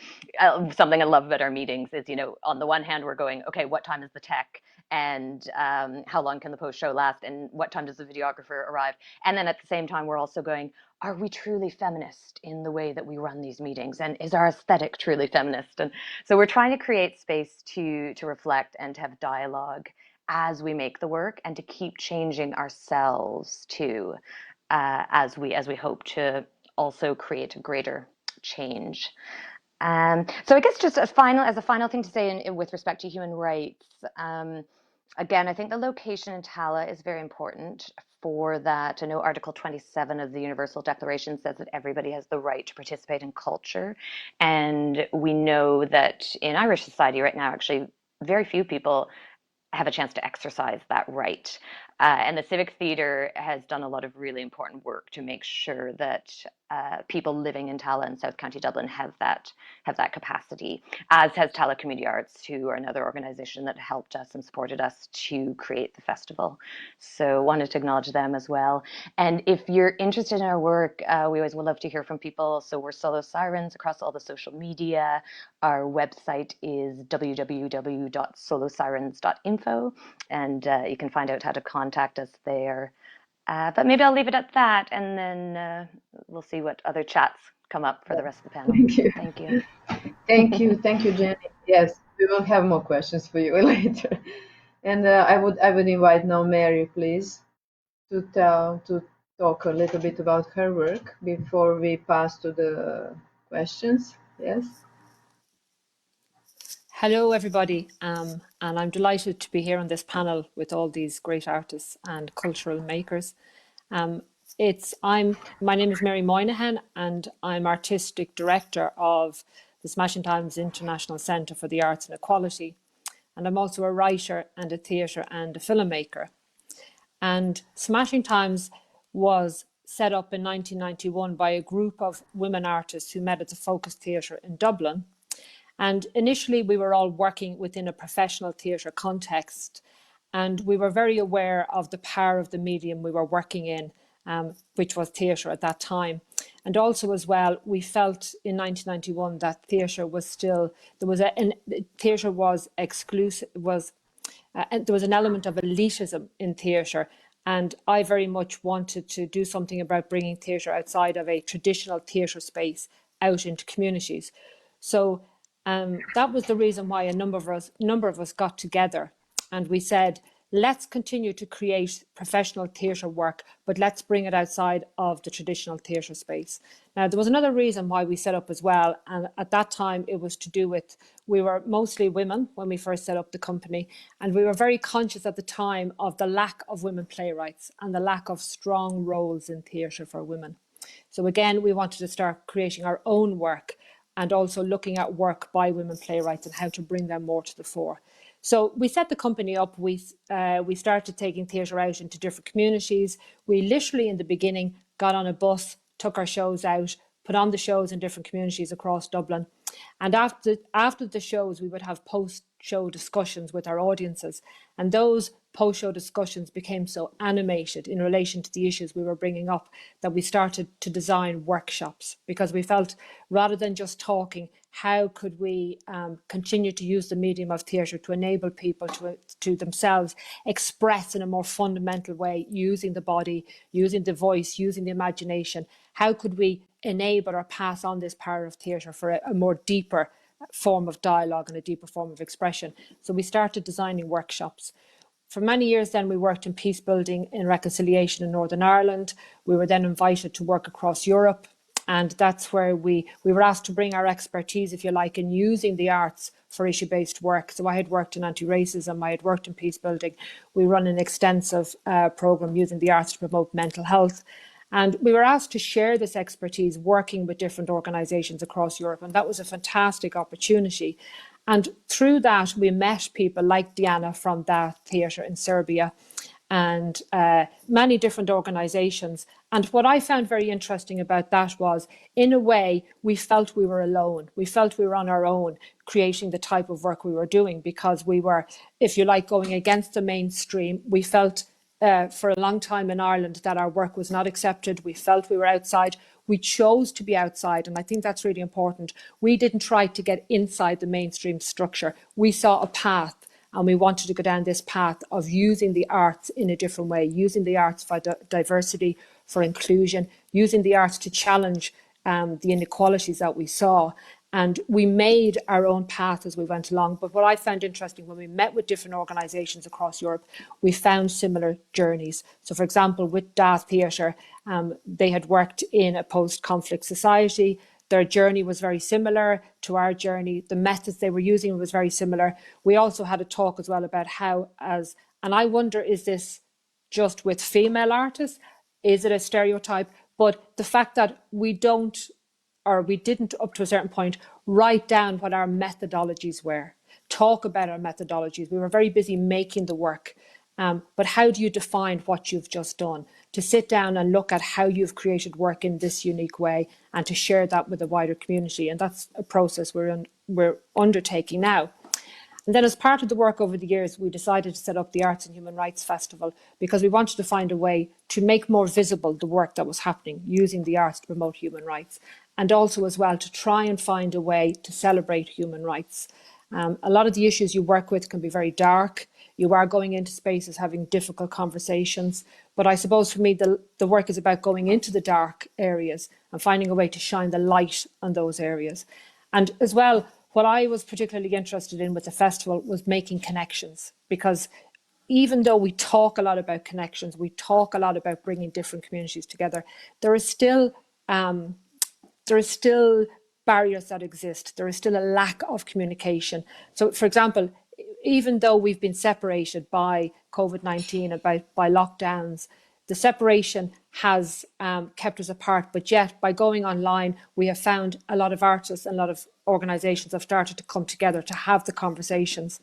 something I love about our meetings is, on the one hand, we're going, okay, what time is the tech? And how long can the post show last, and what time does the videographer arrive? And then at the same time, we're also going, are we truly feminist in the way that we run these meetings, and is our aesthetic truly feminist? And so we're trying to create space to reflect and to have dialogue as we make the work, and to keep changing ourselves too, as we hope to also create a greater change. So I guess just as a final thing to say with respect to human rights, again, I think the location in Tala is very important for that. I know Article 27 of the Universal Declaration says that everybody has the right to participate in culture. And we know that in Irish society right now, actually, very few people have a chance to exercise that right. And the Civic Theatre has done a lot of really important work to make sure that people living in Tala and South County Dublin have that capacity, as has Tala Community Arts, who are another organisation that helped us and supported us to create the festival. So wanted to acknowledge them as well. And if you're interested in our work, we always would love to hear from people. So we're Solo Sirens across all the social media. Our website is www.solosirens.info, and you can find out how to contact us there. But maybe I'll leave it at that, and then we'll see what other chats come up for the rest of the panel. Thank you. Thank you. Thank you, Jenny. Yes, we will have more questions for you later. And I would invite now Mary, please, to talk a little bit about her work before we pass to the questions. Yes. Hello, everybody, and I'm delighted to be here on this panel with all these great artists and cultural makers. My name is Mary Moynihan, and I'm Artistic Director of the Smashing Times International Centre for the Arts and Equality, and I'm also a writer and a theatre and a filmmaker. And Smashing Times was set up in 1991 by a group of women artists who met at the Focus Theatre in Dublin. And initially, we were all working within a professional theatre context, and we were very aware of the power of the medium we were working in, which was theatre at that time. And also, as well, we felt in 1991 that theatre was still theatre was exclusive. There was an element of elitism in theatre, and I very much wanted to do something about bringing theatre outside of a traditional theatre space out into communities. So that was the reason why a number of us got together, and we said, let's continue to create professional theatre work, but let's bring it outside of the traditional theatre space. Now, there was another reason why we set up as well, and at that time it was to do with, we were mostly women when we first set up the company, and we were very conscious at the time of the lack of women playwrights and the lack of strong roles in theatre for women. So again, we wanted to start creating our own work, and also looking at work by women playwrights and how to bring them more to the fore. So we set the company up. We started taking theatre out into different communities. We literally, in the beginning, got on a bus, took our shows out, put on the shows in different communities across Dublin. And after the shows, we would have post-show discussions with our audiences. And those post-show discussions became so animated in relation to the issues we were bringing up that we started to design workshops, because we felt, rather than just talking, how could we continue to use the medium of theatre to enable people to themselves express in a more fundamental way, using the body, using the voice, using the imagination? How could we enable or pass on this power of theatre for a more deeper form of dialogue and a deeper form of expression? So we started designing workshops. For many years then we worked in peace building and reconciliation in Northern Ireland. We were then invited to work across Europe, and that's where we were asked to bring our expertise, if you like, in using the arts for issue-based work. So I had worked in anti-racism, I had worked in peace building. We run an extensive programme using the arts to promote mental health. And we were asked to share this expertise working with different organisations across Europe, and that was a fantastic opportunity. And through that, we met people like Diana from that theatre in Serbia and many different organisations. And what I found very interesting about that was, in a way, we felt we were alone. We felt we were on our own creating the type of work we were doing, because we were, if you like, going against the mainstream. We felt for a long time in Ireland that our work was not accepted. We felt we were outside. We chose to be outside, and I think that's really important. We didn't try to get inside the mainstream structure. We saw a path, and we wanted to go down this path of using the arts in a different way, using the arts for diversity, for inclusion, using the arts to challenge the inequalities that we saw. And we made our own path as we went along. But what I found interesting, when we met with different organisations across Europe, we found similar journeys. So, for example, with Da Theatre, they had worked in a post-conflict society. Their journey was very similar to our journey. The methods they were using was very similar. We also had a talk as well about how, and I wonder, is this just with female artists? Is it a stereotype? But the fact that we didn't, up to a certain point, write down what our methodologies were, talk about our methodologies. We were very busy making the work. But how do you define what you've just done? To sit down and look at how you've created work in this unique way and to share that with the wider community. And that's a process we're undertaking now. And then, as part of the work over the years, we decided to set up the Arts and Human Rights Festival, because we wanted to find a way to make more visible the work that was happening using the arts to promote human rights, and also as well to try and find a way to celebrate human rights. A lot of the issues you work with can be very dark. You are going into spaces, having difficult conversations. But I suppose for me, the work is about going into the dark areas and finding a way to shine the light on those areas. And as well, what I was particularly interested in with the festival was making connections, because even though we talk a lot about connections, we talk a lot about bringing different communities together, there is still barriers that exist. There is still a lack of communication. So, for example, even though we've been separated by COVID-19 and by lockdowns, the separation has kept us apart. But yet, by going online, we have found a lot of artists and a lot of organisations have started to come together to have the conversations.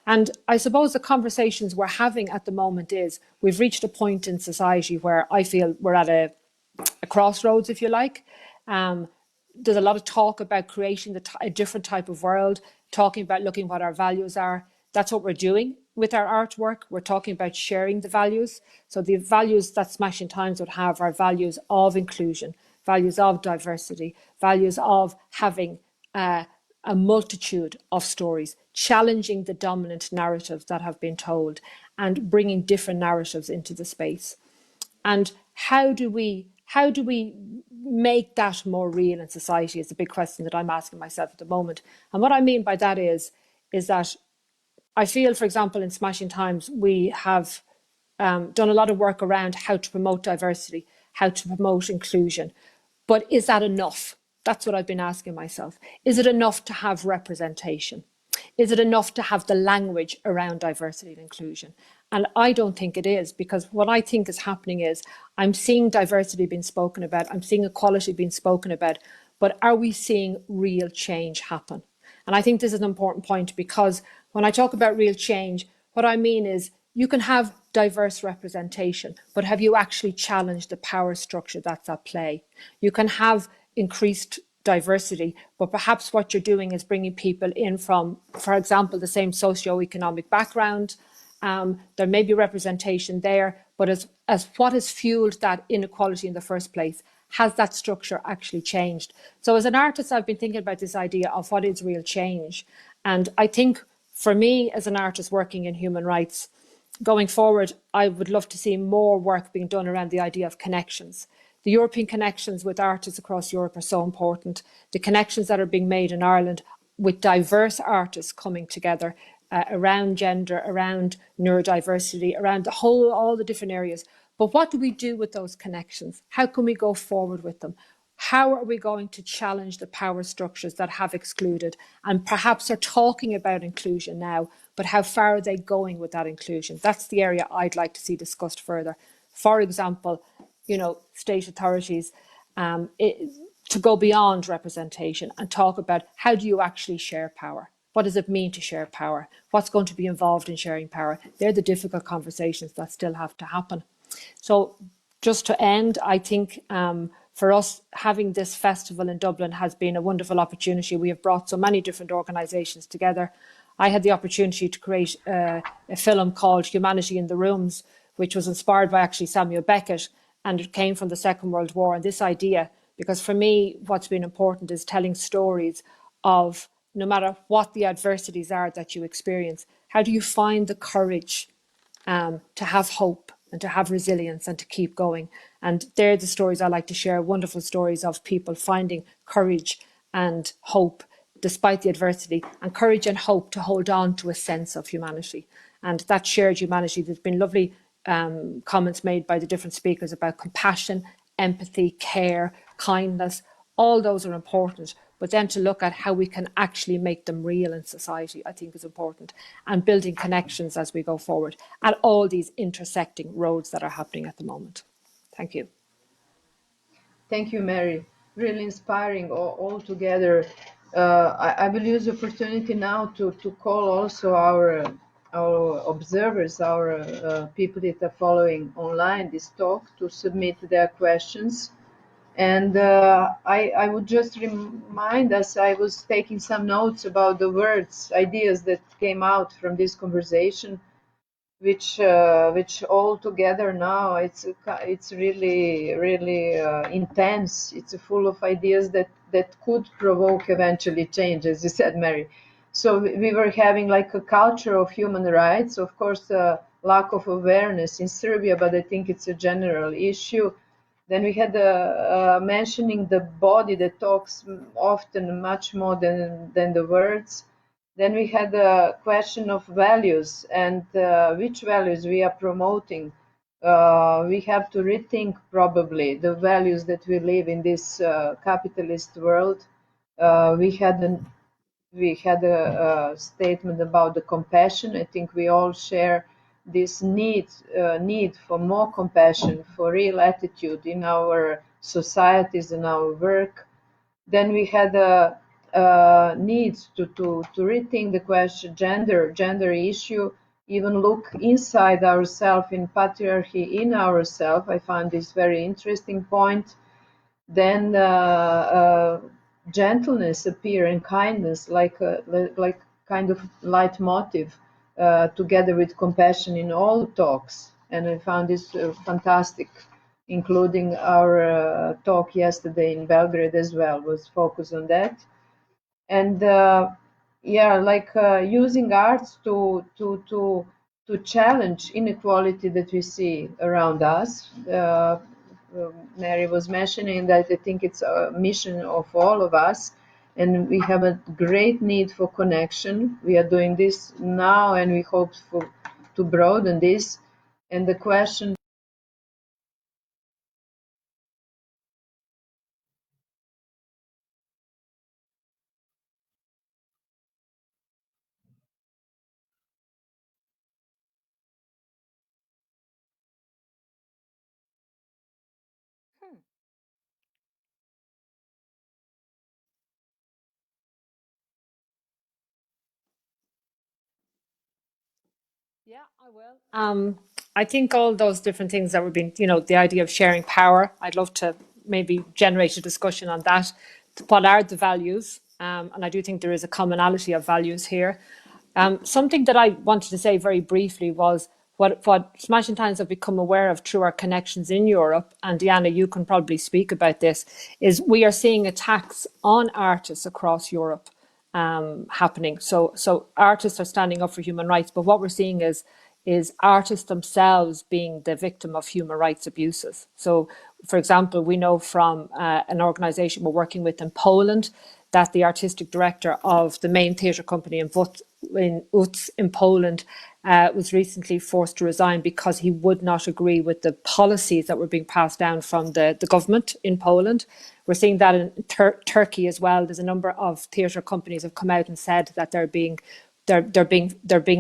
And I suppose the conversations we're having at the moment is, we've reached a point in society where I feel we're at a crossroads, if you like. There's a lot of talk about creating a different type of world, talking about looking what our values are. That's what we're doing with our artwork. We're talking about sharing the values. So the values that Smashing Times would have are values of inclusion, values of diversity, values of having a multitude of stories, challenging the dominant narratives that have been told and bringing different narratives into the space. And how do we make that more real in society is a big question that I'm asking myself at the moment. And what I mean by that is that I feel, for example, in Smashing Times, we have done a lot of work around how to promote diversity, how to promote inclusion. But is that enough? That's what I've been asking myself. Is it enough to have representation? Is it enough to have the language around diversity and inclusion? And I don't think it is, because what I think is happening is I'm seeing diversity being spoken about, I'm seeing equality being spoken about, but are we seeing real change happen? And I think this is an important point, because when I talk about real change, what I mean is you can have diverse representation, but have you actually challenged the power structure that's at play? You can have increased diversity, but perhaps what you're doing is bringing people in from, for example, the same socio-economic background. There may be representation there, but as what has fueled that inequality in the first place, has that structure actually changed? So as an artist, I've been thinking about this idea of what is real change. And I think for me, as an artist working in human rights, going forward, I would love to see more work being done around the idea of connections. The European connections with artists across Europe are so important. The connections that are being made in Ireland with diverse artists coming together, around gender, around neurodiversity, around all the different areas. But what do we do with those connections? How can we go forward with them? How are we going to challenge the power structures that have excluded and perhaps are talking about inclusion now, but how far are they going with that inclusion? That's the area I'd like to see discussed further. For example, state authorities to go beyond representation and talk about how do you actually share power? What does it mean to share power? What's going to be involved in sharing power? They're the difficult conversations that still have to happen. So just to end, I think for us, having this festival in Dublin has been a wonderful opportunity. We have brought so many different organisations together. I had the opportunity to create a film called Humanity in the Rooms, which was inspired by actually Samuel Beckett, and it came from the Second World War. And this idea, because for me, what's been important is telling stories of no matter what the adversities are that you experience, how do you find the courage to have hope and to have resilience and to keep going? And they're the stories I like to share, wonderful stories of people finding courage and hope despite the adversity, and courage and hope to hold on to a sense of humanity. And that shared humanity, there's been lovely comments made by the different speakers about compassion, empathy, care, kindness. All those are important, but then to look at how we can actually make them real in society, I think is important, and building connections as we go forward at all these intersecting roads that are happening at the moment. Thank you. Thank you, Mary. Really inspiring all together. I will use the opportunity now to call also our observers, our people that are following online this talk, to submit their questions. And I would just remind us, I was taking some notes about the words, ideas that came out from this conversation, which all together now it's really intense. It's full of ideas that could provoke eventually change, as you said, Mary. So we were having like a culture of human rights, of course, lack of awareness in Serbia, but I think it's a general issue. Then we had mentioning the body that talks often much more than the words. Then we had a question of values and which values we are promoting. We have to rethink probably the values that we live in this capitalist world. We had a statement about the compassion. I think we all share this need for more compassion, for real attitude in our societies and our work. Then we had a need to rethink the question gender issue, even look inside ourselves in patriarchy in ourselves. I found this very interesting point. Then gentleness appear and kindness like kind of leitmotiv together with compassion in all talks. And I found this fantastic, including our talk yesterday in Belgrade as well, was focused on that. And using arts to challenge inequality that we see around us. Mary was mentioning that I think it's a mission of all of us, and we have a great need for connection. We are doing this now, and we hope to broaden this. And the question Yeah, I will. I think all those different things that were being, the idea of sharing power, I'd love to maybe generate a discussion on that. What are the values? And I do think there is a commonality of values here. Something that I wanted to say very briefly was what Smashing Towns have become aware of through our connections in Europe, and Diana, you can probably speak about this, is we are seeing attacks on artists across Europe happening. So artists are standing up for human rights, but what we're seeing is artists themselves being the victim of human rights abuses. So, for example, we know from an organisation we're working with in Poland that the artistic director of the main theatre company in in Utz in Poland was recently forced to resign because he would not agree with the policies that were being passed down from the government in Poland. We're seeing that in Turkey as well. There's a number of theatre companies have come out and said that they're being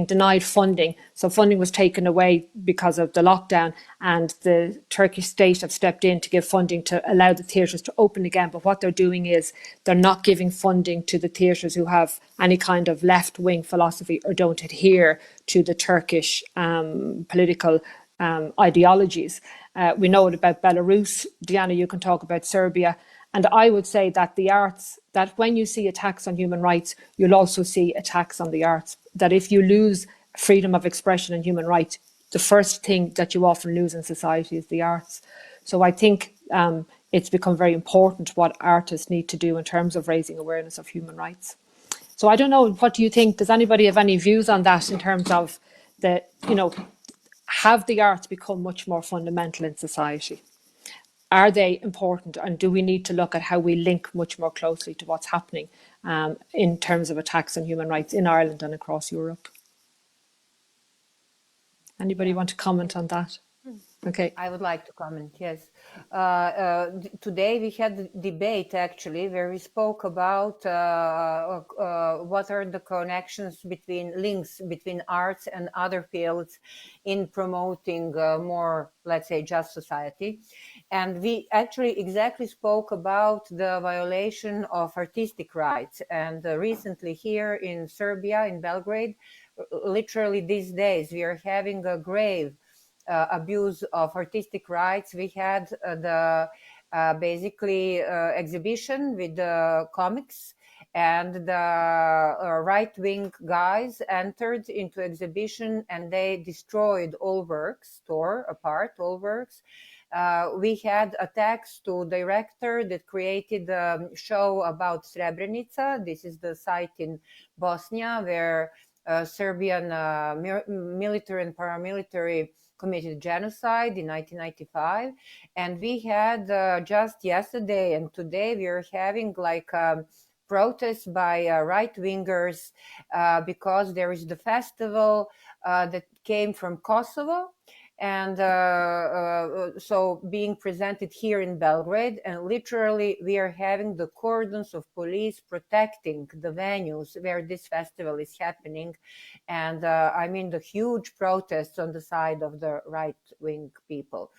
denied funding. So funding was taken away because of the lockdown, and the Turkish state have stepped in to give funding to allow the theatres to open again. But what they're doing is they're not giving funding to the theatres who have any kind of left-wing philosophy or don't adhere to the Turkish political ideologies. We know it about Belarus. Diana, you can talk about Serbia. And I would say that the arts, that when you see attacks on human rights, you'll also see attacks on the arts. That if you lose freedom of expression and human rights, the first thing that you often lose in society is the arts. So I think it's become very important what artists need to do in terms of raising awareness of human rights. So I don't know, what do you think? Does anybody have any views on that in terms of the, have the arts become much more fundamental in society? Are they important, and do we need to look at how we link much more closely to what's happening in terms of attacks on human rights in Ireland and across Europe? Anybody want to comment on that? Okay. I would like to comment, yes. Today we had a debate actually where we spoke about what are the connections links between arts and other fields in promoting more, let's say, just society. And we actually exactly spoke about the violation of artistic rights. And recently here in Serbia, in Belgrade, literally these days, we are having a grave abuse of artistic rights. We had the basically exhibition with the comics, and the right-wing guys entered into exhibition and they destroyed all works, tore apart all works. We had attacks to director that created a show about Srebrenica. This is the site in Bosnia where Serbian military and paramilitary committed genocide in 1995. And we had just yesterday and today we are having like protests by right-wingers because there is the festival that came from Kosovo, and so being presented here in Belgrade, and literally we are having the cordons of police protecting the venues where this festival is happening. And I mean the huge protests on the side of the right-wing people.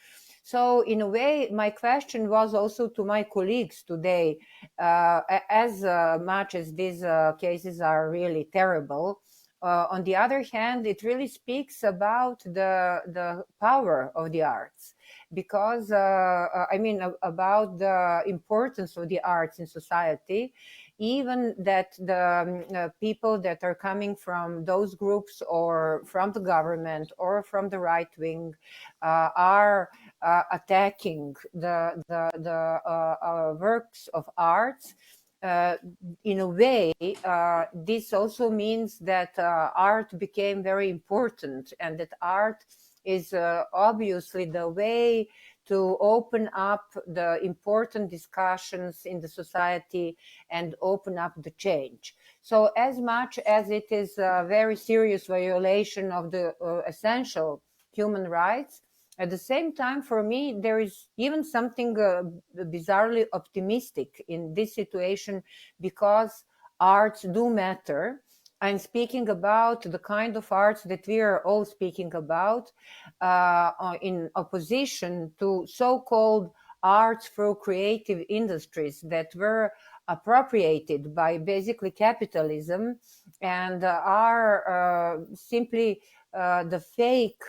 So in a way, my question was also to my colleagues today, as much as these cases are really terrible, on the other hand, it really speaks about the power of the arts, because I mean about the importance of the arts in society, even that the people that are coming from those groups or from the government or from the right wing are attacking the works of arts. In a way, this also means that art became very important, and that art is obviously the way to open up the important discussions in the society and open up the change. So as much as it is a very serious violation of the essential human rights, at the same time, for me, there is even something bizarrely optimistic in this situation, because arts do matter. I'm speaking about the kind of arts that we are all speaking about in opposition to so-called arts through creative industries that were appropriated by basically capitalism and are simply the fake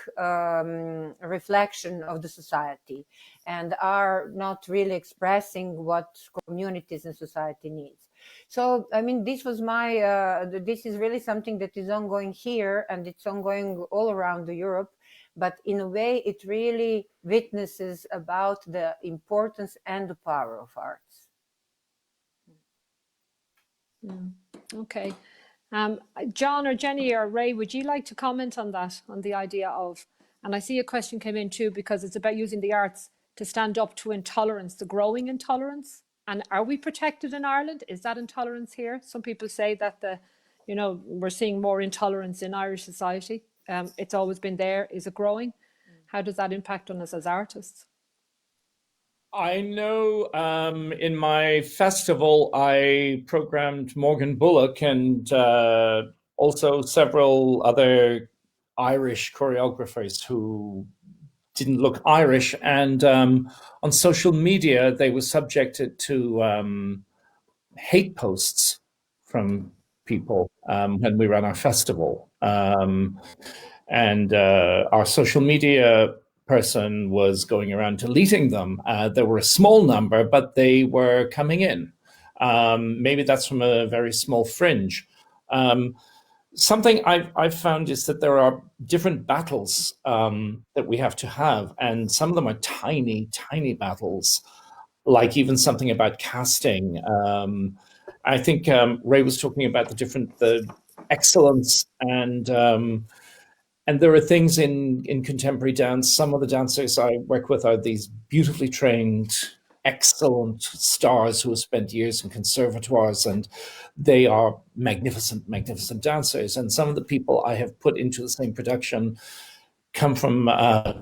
reflection of the society, and are not really expressing what communities and society needs. So, I mean, this was my, this is really something that is ongoing here, and it's ongoing all around Europe. But in a way, it really witnesses about the importance and the power of arts. Okay. John or Jenny or Ray, would you like to comment on that, on the idea of, and I see a question came in too, because it's about using the arts to stand up to intolerance, the growing intolerance. And are we protected in Ireland? Is that intolerance here? Some people say that You know, we're seeing more intolerance in Irish society. It's always been there. Is it growing? How does that impact on us as artists? I know in my festival, I programmed Morgan Bullock and also several other Irish choreographers who didn't look Irish. And on social media, they were subjected to hate posts from people when we ran our festival. And our social media person was going around deleting them. There were a small number, but they were coming in. Maybe that's from a very small fringe. Something I've found is that there are different battles that we have to have, and some of them are tiny, tiny battles, like even something about casting. I think Ray was talking about the excellence and there are things in contemporary dance. Some of the dancers I work with are these beautifully trained, excellent stars who have spent years in conservatoires, and they are magnificent, magnificent dancers. And some of the people I have put into the same production come from a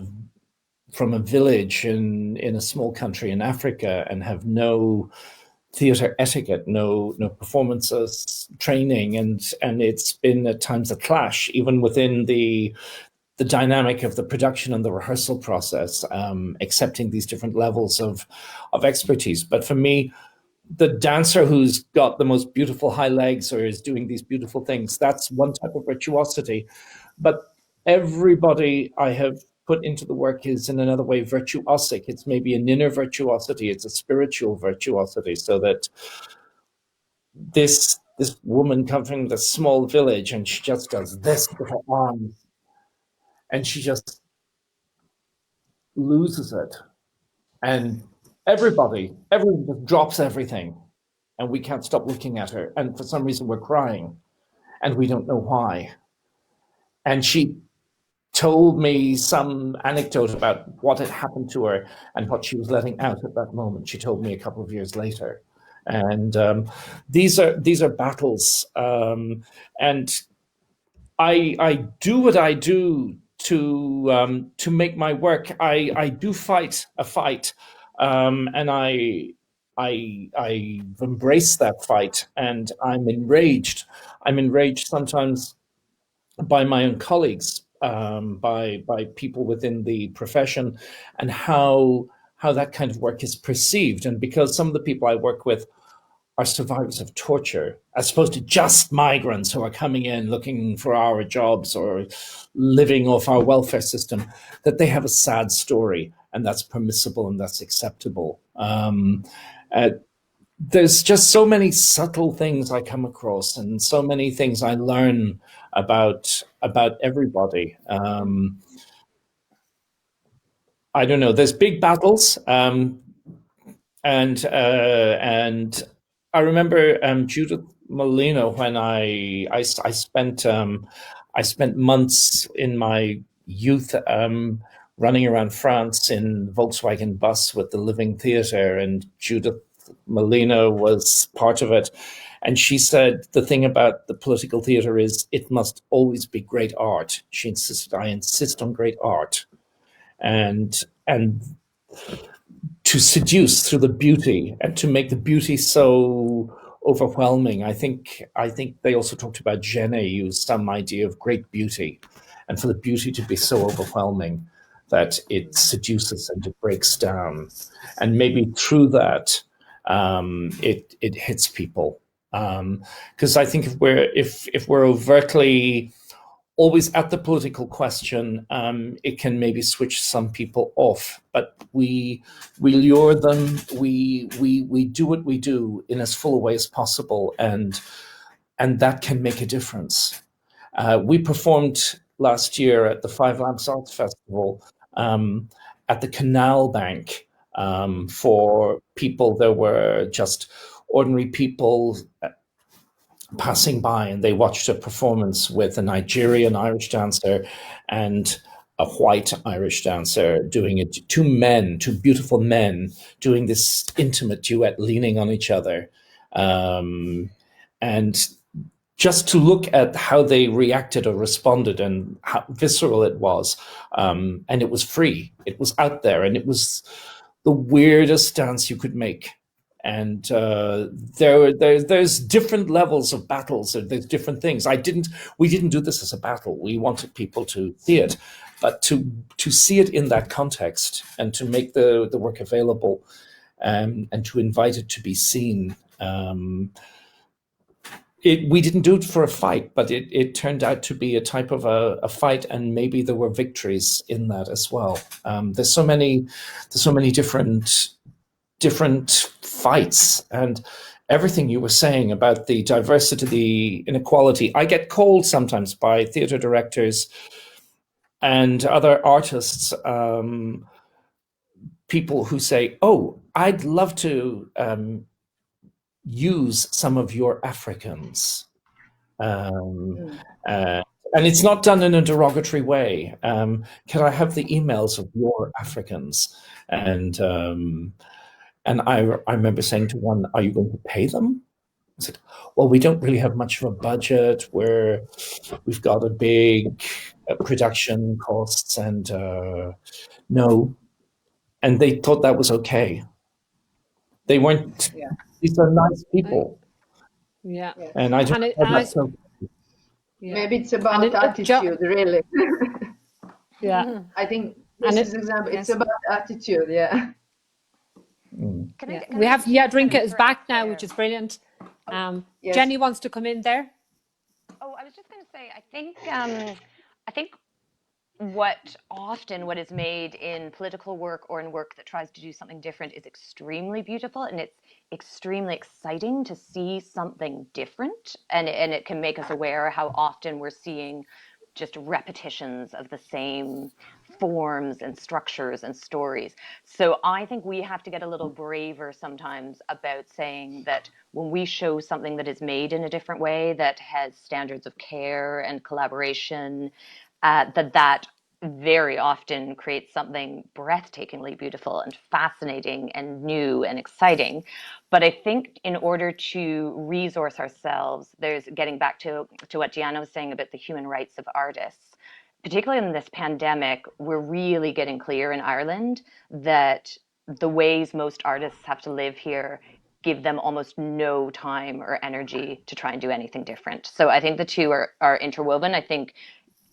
village in a small country in Africa and have no theater etiquette, no performances training, and it's been at times a clash, even within the dynamic of the production and the rehearsal process, accepting these different levels of expertise. But for me, the dancer who's got the most beautiful high legs or is doing these beautiful things, that's one type of virtuosity. But everybody I have put into the work is in another way virtuosic. It's maybe an inner virtuosity, it's a spiritual virtuosity, so that this woman comes from this small village and she just does this with her arms and she just loses it. And everyone just drops everything and we can't stop looking at her. And for some reason we're crying and we don't know why. And she told me some anecdote about what had happened to her and what she was letting out at that moment. She told me a couple of years later. And these are battles. And I do what I do to make my work. I do fight a fight, and I've embraced that fight, and I'm enraged. I'm enraged sometimes by my own colleagues, by people within the profession, and how that kind of work is perceived. And because some of the people I work with are survivors of torture, as opposed to just migrants who are coming in looking for our jobs or living off our welfare system, that they have a sad story, and that's permissible and that's acceptable. There's just so many subtle things I come across, and so many things I learn about everybody. I don't know. There's big battles, and I remember Judith Molina when I spent months in my youth running around France in Volkswagen bus with the Living Theatre, and Judith Molina was part of it. And she said the thing about the political theatre is it must always be great art. She insisted, I insist on great art. And to seduce through the beauty and to make the beauty so overwhelming. I think they also talked about Genet used some idea of great beauty, and for the beauty to be so overwhelming that it seduces and it breaks down, and maybe through that it hits people. Because I think if we're overtly always at the political question, it can maybe switch some people off. But we lure them. We do what we do in as full a way as possible, and that can make a difference. We performed last year at the Five Lamps Arts Festival at the Canal Bank for people. There were just ordinary people passing by, and they watched a performance with a Nigerian Irish dancer and a white Irish dancer doing it. Two beautiful men doing this intimate duet, leaning on each other, and just to look at how they reacted or responded and how visceral it was. And it was free. It was out there, and it was the weirdest dance you could make. And there's different levels of battles, and there's different things. We didn't do this as a battle. We wanted people to see it, but to see it in that context and to make the work available, and to invite it to be seen. We didn't do it for a fight, but it turned out to be a type of a fight, and maybe there were victories in that as well. There's so many different fights, and everything you were saying about the diversity, the inequality. I get called sometimes by theatre directors and other artists, people who say, "Oh, I'd love to use some of your Africans." And it's not done in a derogatory way. Can I have the emails of your Africans? And I remember saying to one, "Are you going to pay them?" I said, "Well, we don't really have much of a budget. We've got a big production costs, and no." And they thought that was okay. They weren't. Yeah. These are nice people. Yeah. And I just maybe it's about attitude, really. Yeah. I think this is example. It's about attitude. Yeah. We have Drinka is back now, which is brilliant. Yes. Jenny wants to come in there. Oh, I was just going to say, I think what is made in political work or in work that tries to do something different is extremely beautiful, and it's extremely exciting to see something different, and it can make us aware how often we're seeing just repetitions of the same forms and structures and stories. So I think we have to get a little braver sometimes about saying that when we show something that is made in a different way, that has standards of care and collaboration, that very often creates something breathtakingly beautiful and fascinating and new and exciting. But I think in order to resource ourselves, there's getting back to what Gianna was saying about the human rights of artists. Particularly in this pandemic, we're really getting clear in Ireland that the ways most artists have to live here give them almost no time or energy to try and do anything different. So I think the two are interwoven. I think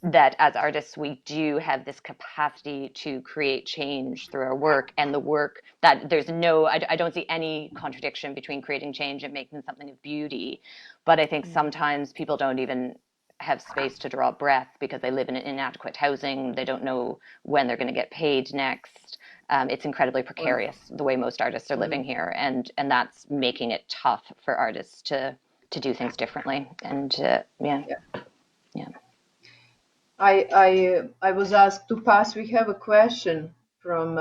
that as artists, we do have this capacity to create change through our work, and the work that I don't see any contradiction between creating change and making something of beauty. But I think sometimes people don't even have space to draw breath because they live in inadequate housing. They don't know when they're going to get paid next. It's incredibly precarious the way most artists are living here, and that's making it tough for artists to do things differently. And yeah. I was asked to pass. We have a question from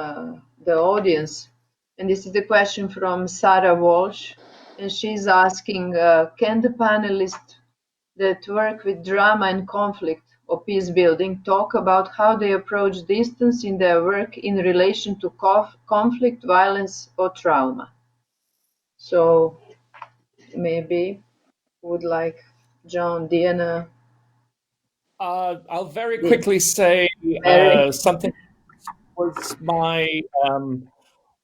the audience, and this is the question from Sarah Walsh, and she's asking, can the panelists that work with drama and conflict or peace building talk about how they approach distance in their work in relation to conflict, violence, or trauma? So maybe would like John, Diana. I'll very quickly say something was my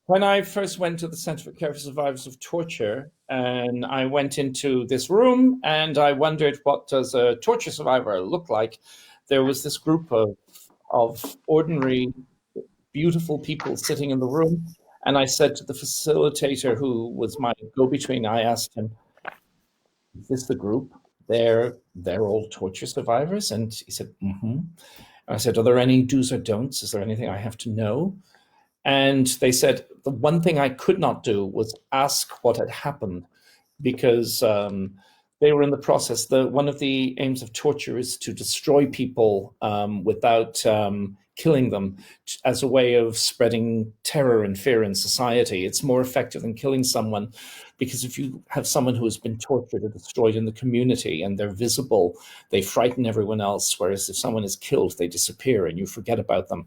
when I first went to the Centre for Care for Survivors of Torture, and I went into this room and I wondered, what does a torture survivor look like? There was this group of ordinary, beautiful people sitting in the room, and I said to the facilitator, who was my go-between, I asked him, "Is this the group? They're all torture survivors?" And he said, "Mm-hmm." I said, "Are there any do's or don'ts? Is there anything I have to know?" And they said, the one thing I could not do was ask what had happened, because they were in the process. One of the aims of torture is to destroy people without killing them, as a way of spreading terror and fear in society. It's more effective than killing someone, because if you have someone who has been tortured or destroyed in the community and they're visible, they frighten everyone else. Whereas if someone is killed, they disappear and you forget about them.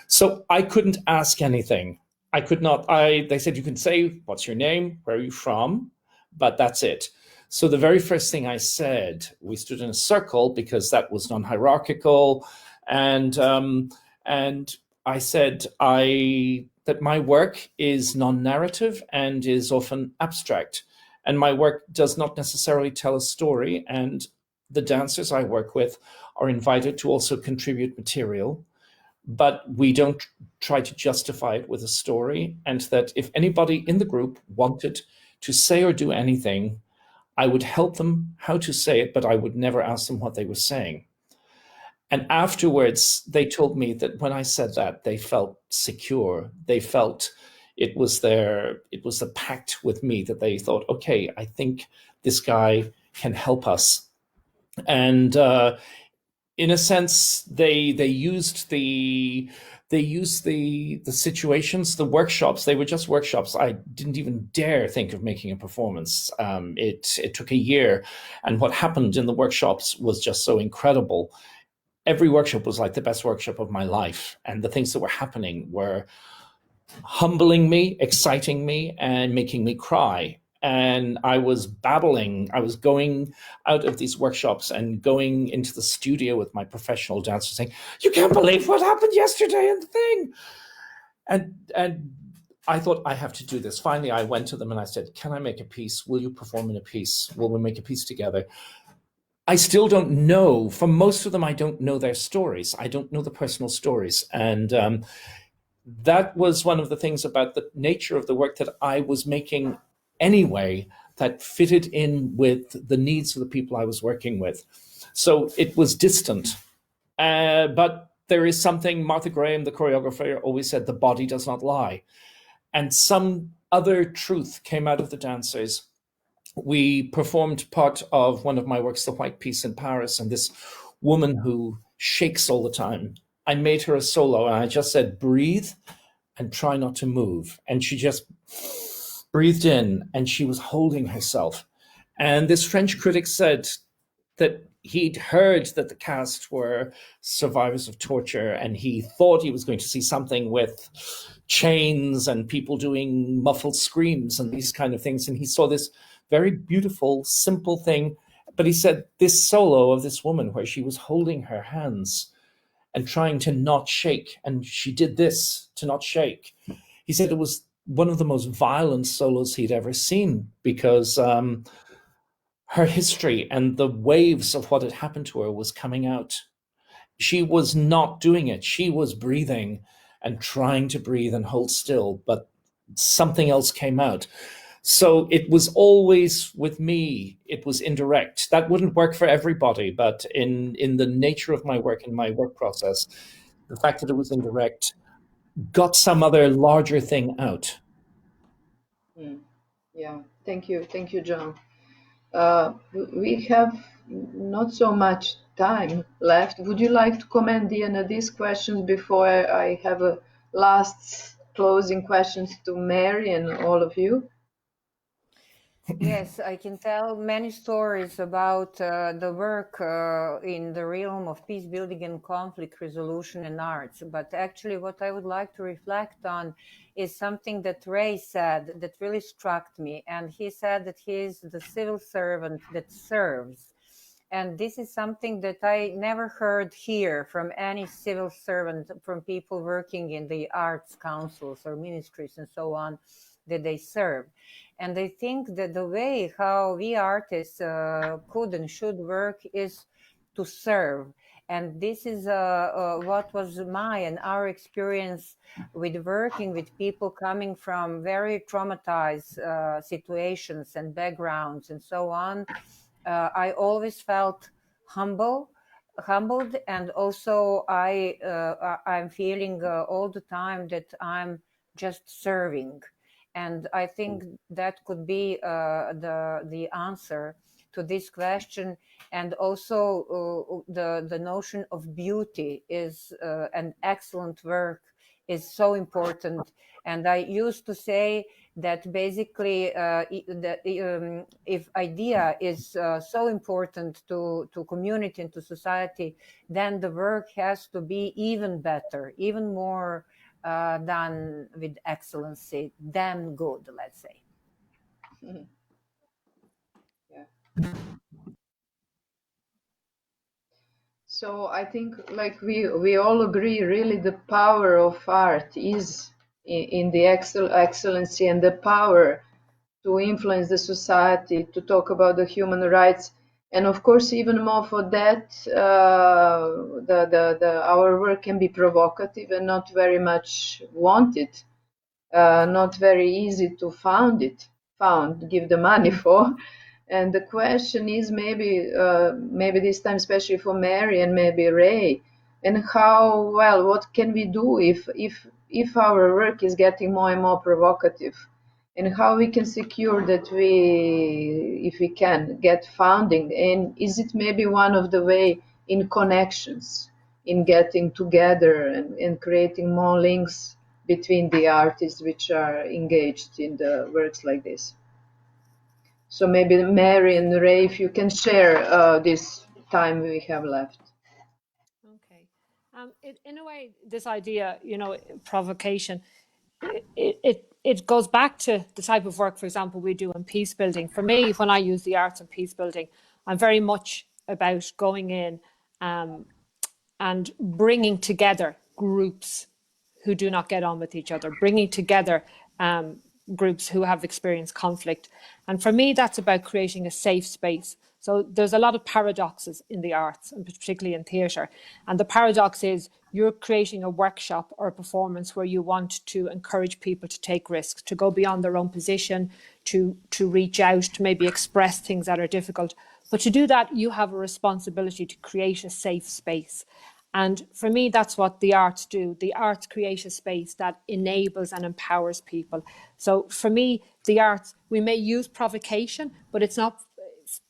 So I couldn't ask anything. I could not. They said, you can say, what's your name? Where are you from? But that's it. So the very first thing I said, we stood in a circle because that was non-hierarchical, and I said that my work is non-narrative and is often abstract, and my work does not necessarily tell a story, and the dancers I work with are invited to also contribute material, but we don't try to justify it with a story, and that if anybody in the group wanted to say or do anything, I would help them how to say it, but I would never ask them what they were saying. And afterwards, they told me that when I said that, they felt secure. They felt it was the pact with me that they thought, okay, I think this guy can help us. And in a sense, they used the situations, the workshops. They were just workshops. I didn't even dare think of making a performance. It took a year, and what happened in the workshops was just so incredible. Every workshop was like the best workshop of my life, and the things that were happening were humbling me, exciting me, and making me cry. And I was babbling. I was going out of these workshops and going into the studio with my professional dancers saying, "You can't believe what happened yesterday in the thing." And I thought, I have to do this. Finally, I went to them and I said, "Can I make a piece? Will you perform in a piece? Will we make a piece together?" I still don't know. For most of them, I don't know their stories. I don't know the personal stories. And that was one of the things about the nature of the work that I was making anyway that fitted in with the needs of the people I was working with. So it was distant. But there is something, Martha Graham, the choreographer, always said, the body does not lie. And some other truth came out of the dancers. We performed part of one of my works, The White Piece in Paris, and this woman who shakes all the time, I made her a solo, and I just said, breathe and try not to move. And she just breathed in, and she was holding herself. And this French critic said that he'd heard that the cast were survivors of torture, and he thought he was going to see something with chains and people doing muffled screams and these kind of things. And he saw this very beautiful, simple thing. But he said this solo of this woman where she was holding her hands and trying to not shake, and she did this to not shake. He said it was one of the most violent solos he'd ever seen, because her history and the waves of what had happened to her was coming out. She was not doing it. She was breathing and trying to breathe and hold still, but something else came out. So it was always, with me, it was indirect. That wouldn't work for everybody, but in the nature of my work and my work process, the fact that it was indirect got some other larger thing out. Yeah, thank you, John. We have not so much time left. Would you like to comment, Diana, these questions before I have a last closing questions to Mary and all of you? Yes, I can tell many stories about the work in the realm of peace building and conflict resolution and arts. But actually, what I would like to reflect on is something that Ray said that really struck me. And he said that he is the civil servant that serves. And this is something that I never heard here from any civil servant, from people working in the arts councils or ministries and so on, that they serve. And I think that the way how we artists could and should work is to serve. And this is what was my and our experience with working with people coming from very traumatized situations and backgrounds and so on. I always felt humbled, and also I'm feeling all the time that I'm just serving. And I think that could be the answer to this question. And also the notion of beauty is an excellent work is so important. And I used to say that basically if idea is so important to community and to society, then the work has to be even better, even more done with excellency, damn good, let's say. Yeah, So I think, like we all agree, really the power of art is in the excellency and the power to influence the society, to talk about the human rights, and of course, even more for that, our work can be provocative and not very much wanted, not very easy to give the money for. And the question is maybe this time, especially for Mary and maybe Ray, and what can we do if our work is getting more and more provocative, and how we can secure that if we can get funding, and is it maybe one of the way in connections, in getting together and creating more links between the artists which are engaged in the works like this. So maybe Mary and Ray, if you can share this time we have left. Okay. In a way, this idea, provocation, it goes back to the type of work, for example, we do in peace building. For me, when I use the arts in peace building, I'm very much about going in and bringing together groups who do not get on with each other, bringing together groups who have experienced conflict. And for me, that's about creating a safe space. So there's a lot of paradoxes in the arts, and particularly in theatre. And the paradox is you're creating a workshop or a performance where you want to encourage people to take risks, to go beyond their own position, to reach out, to maybe express things that are difficult. But to do that, you have a responsibility to create a safe space. And for me, that's what the arts do. The arts create a space that enables and empowers people. So for me, the arts, we may use provocation, but it's not,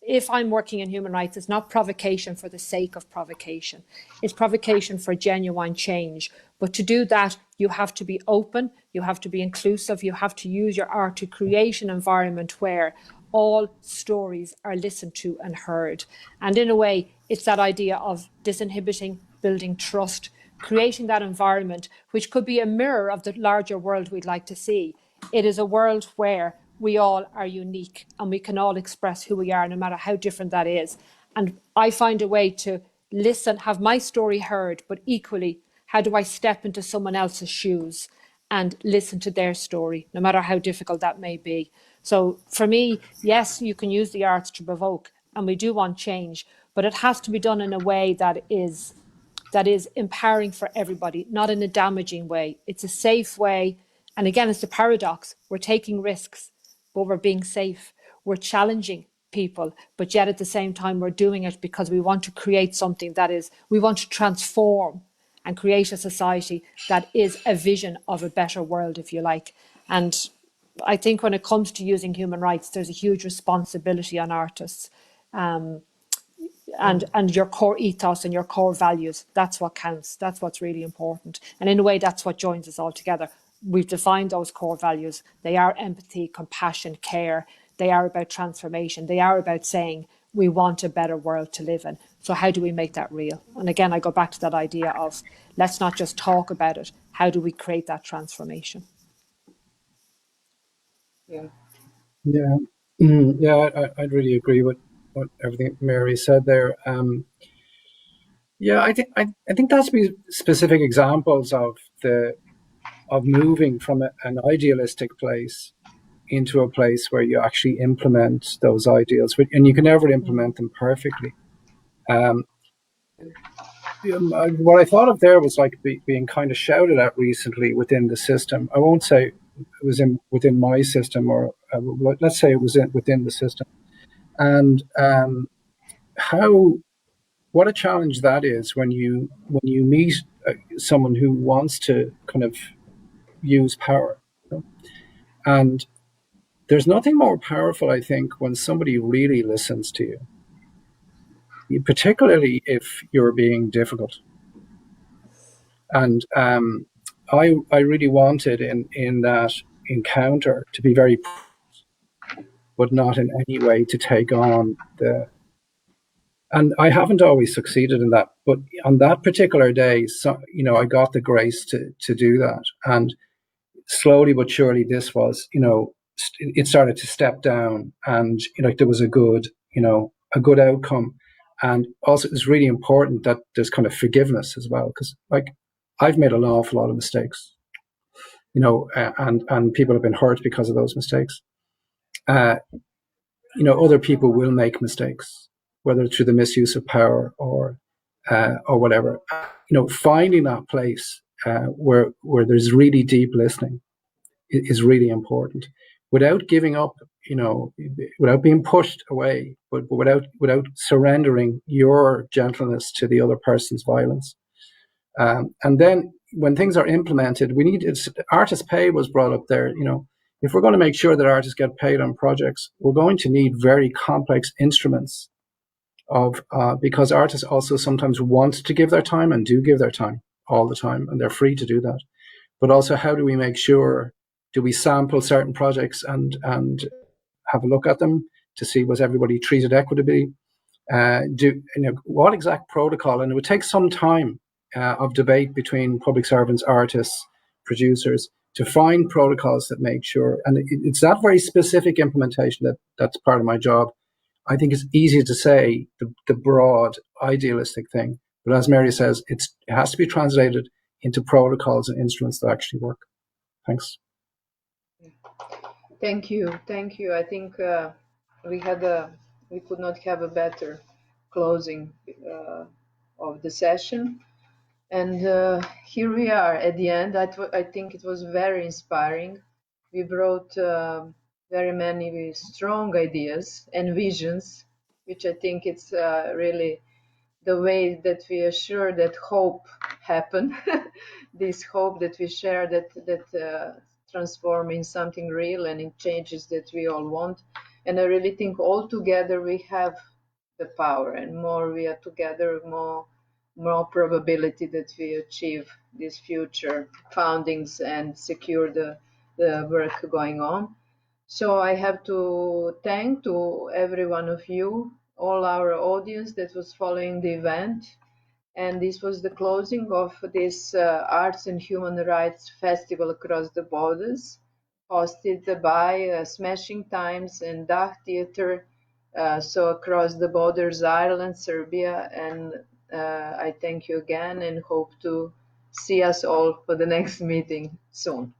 if I'm working in human rights, it's not provocation for the sake of provocation. It's provocation for genuine change. But to do that, you have to be open, you have to be inclusive, you have to use your art to create an environment where all stories are listened to and heard. And in a way, it's that idea of disinhibiting, building trust, creating that environment, which could be a mirror of the larger world we'd like to see. It is a world where we all are unique and we can all express who we are, no matter how different that is. And I find a way to listen, have my story heard, but equally, how do I step into someone else's shoes and listen to their story, no matter how difficult that may be. So for me, yes, you can use the arts to provoke, and we do want change, but it has to be done in a way that is empowering for everybody, not in a damaging way. It's a safe way. And again, it's the paradox. We're taking risks, but we're being safe. We're challenging people, but yet at the same time, we're doing it because we want to create something we want to transform and create a society that is a vision of a better world, if you like. And I think when it comes to using human rights, there's a huge responsibility on artists. And your core ethos and your core values, that's what counts. That's what's really important. And in a way, that's what joins us all together. We've defined those core values. They are empathy, compassion, care. They are about transformation. They are about saying we want a better world to live in. So how do we make that real? And again, I go back to that idea of let's not just talk about it. How do we create that transformation? Yeah. Yeah, I'd really agree with what everything Mary said there. Yeah, I think that's be specific examples of moving from an idealistic place into a place where you actually implement those ideals, and you can never implement them perfectly. What I thought of there was like being kind of shouted at recently within the system. I won't say it was within my system, or let's say it was within the system, and what a challenge that is when you meet someone who wants to kind of use power, you know? And there's nothing more powerful, I think, when somebody really listens to you, particularly if you're being difficult. And I really wanted in that encounter to be very, but not in any way to take on the. And I haven't always succeeded in that, but on that particular day, I got the grace to do that. And slowly but surely, this was, it started to step down, and there was a good, a good outcome. And also it's really important that there's kind of forgiveness as well, because like I've made an awful lot of mistakes, and people have been hurt because of those mistakes. Other people will make mistakes, whether through the misuse of power or whatever. Finding that place where there's really deep listening is really important, without giving up, without being pushed away, but without surrendering your gentleness to the other person's violence. And then when things are implemented, artist pay was brought up there. If we're going to make sure that artists get paid on projects, we're going to need very complex instruments because artists also sometimes want to give their time and do give their time all the time, and they're free to do that. But also, how do we make sure, do we sample certain projects and have a look at them to see was everybody treated equitably? What exact protocol? And it would take some time of debate between public servants, artists, producers, to find protocols that make sure, and it's that very specific implementation that's part of my job. I think it's easy to say the broad idealistic thing, but as Mary says, it has to be translated into protocols and instruments that actually work. Thanks. Thank you. I think we could not have a better closing of the session. And here we are at the end. I think it was very inspiring. We brought very many strong ideas and visions, which I think it's really the way that we assure that hope happen. This hope that we share that transform in something real and in changes that we all want. And I really think all together we have the power, and more we are together, more probability that we achieve these future foundings and secure the work going on. So I have to thank to every one of you, all our audience that was following the event. And this was the closing of this Arts and Human Rights Festival Across the Borders, hosted by Smashing Times and Dach Theatre. So across the borders, Ireland, Serbia, and I thank you again and hope to see us all for the next meeting soon.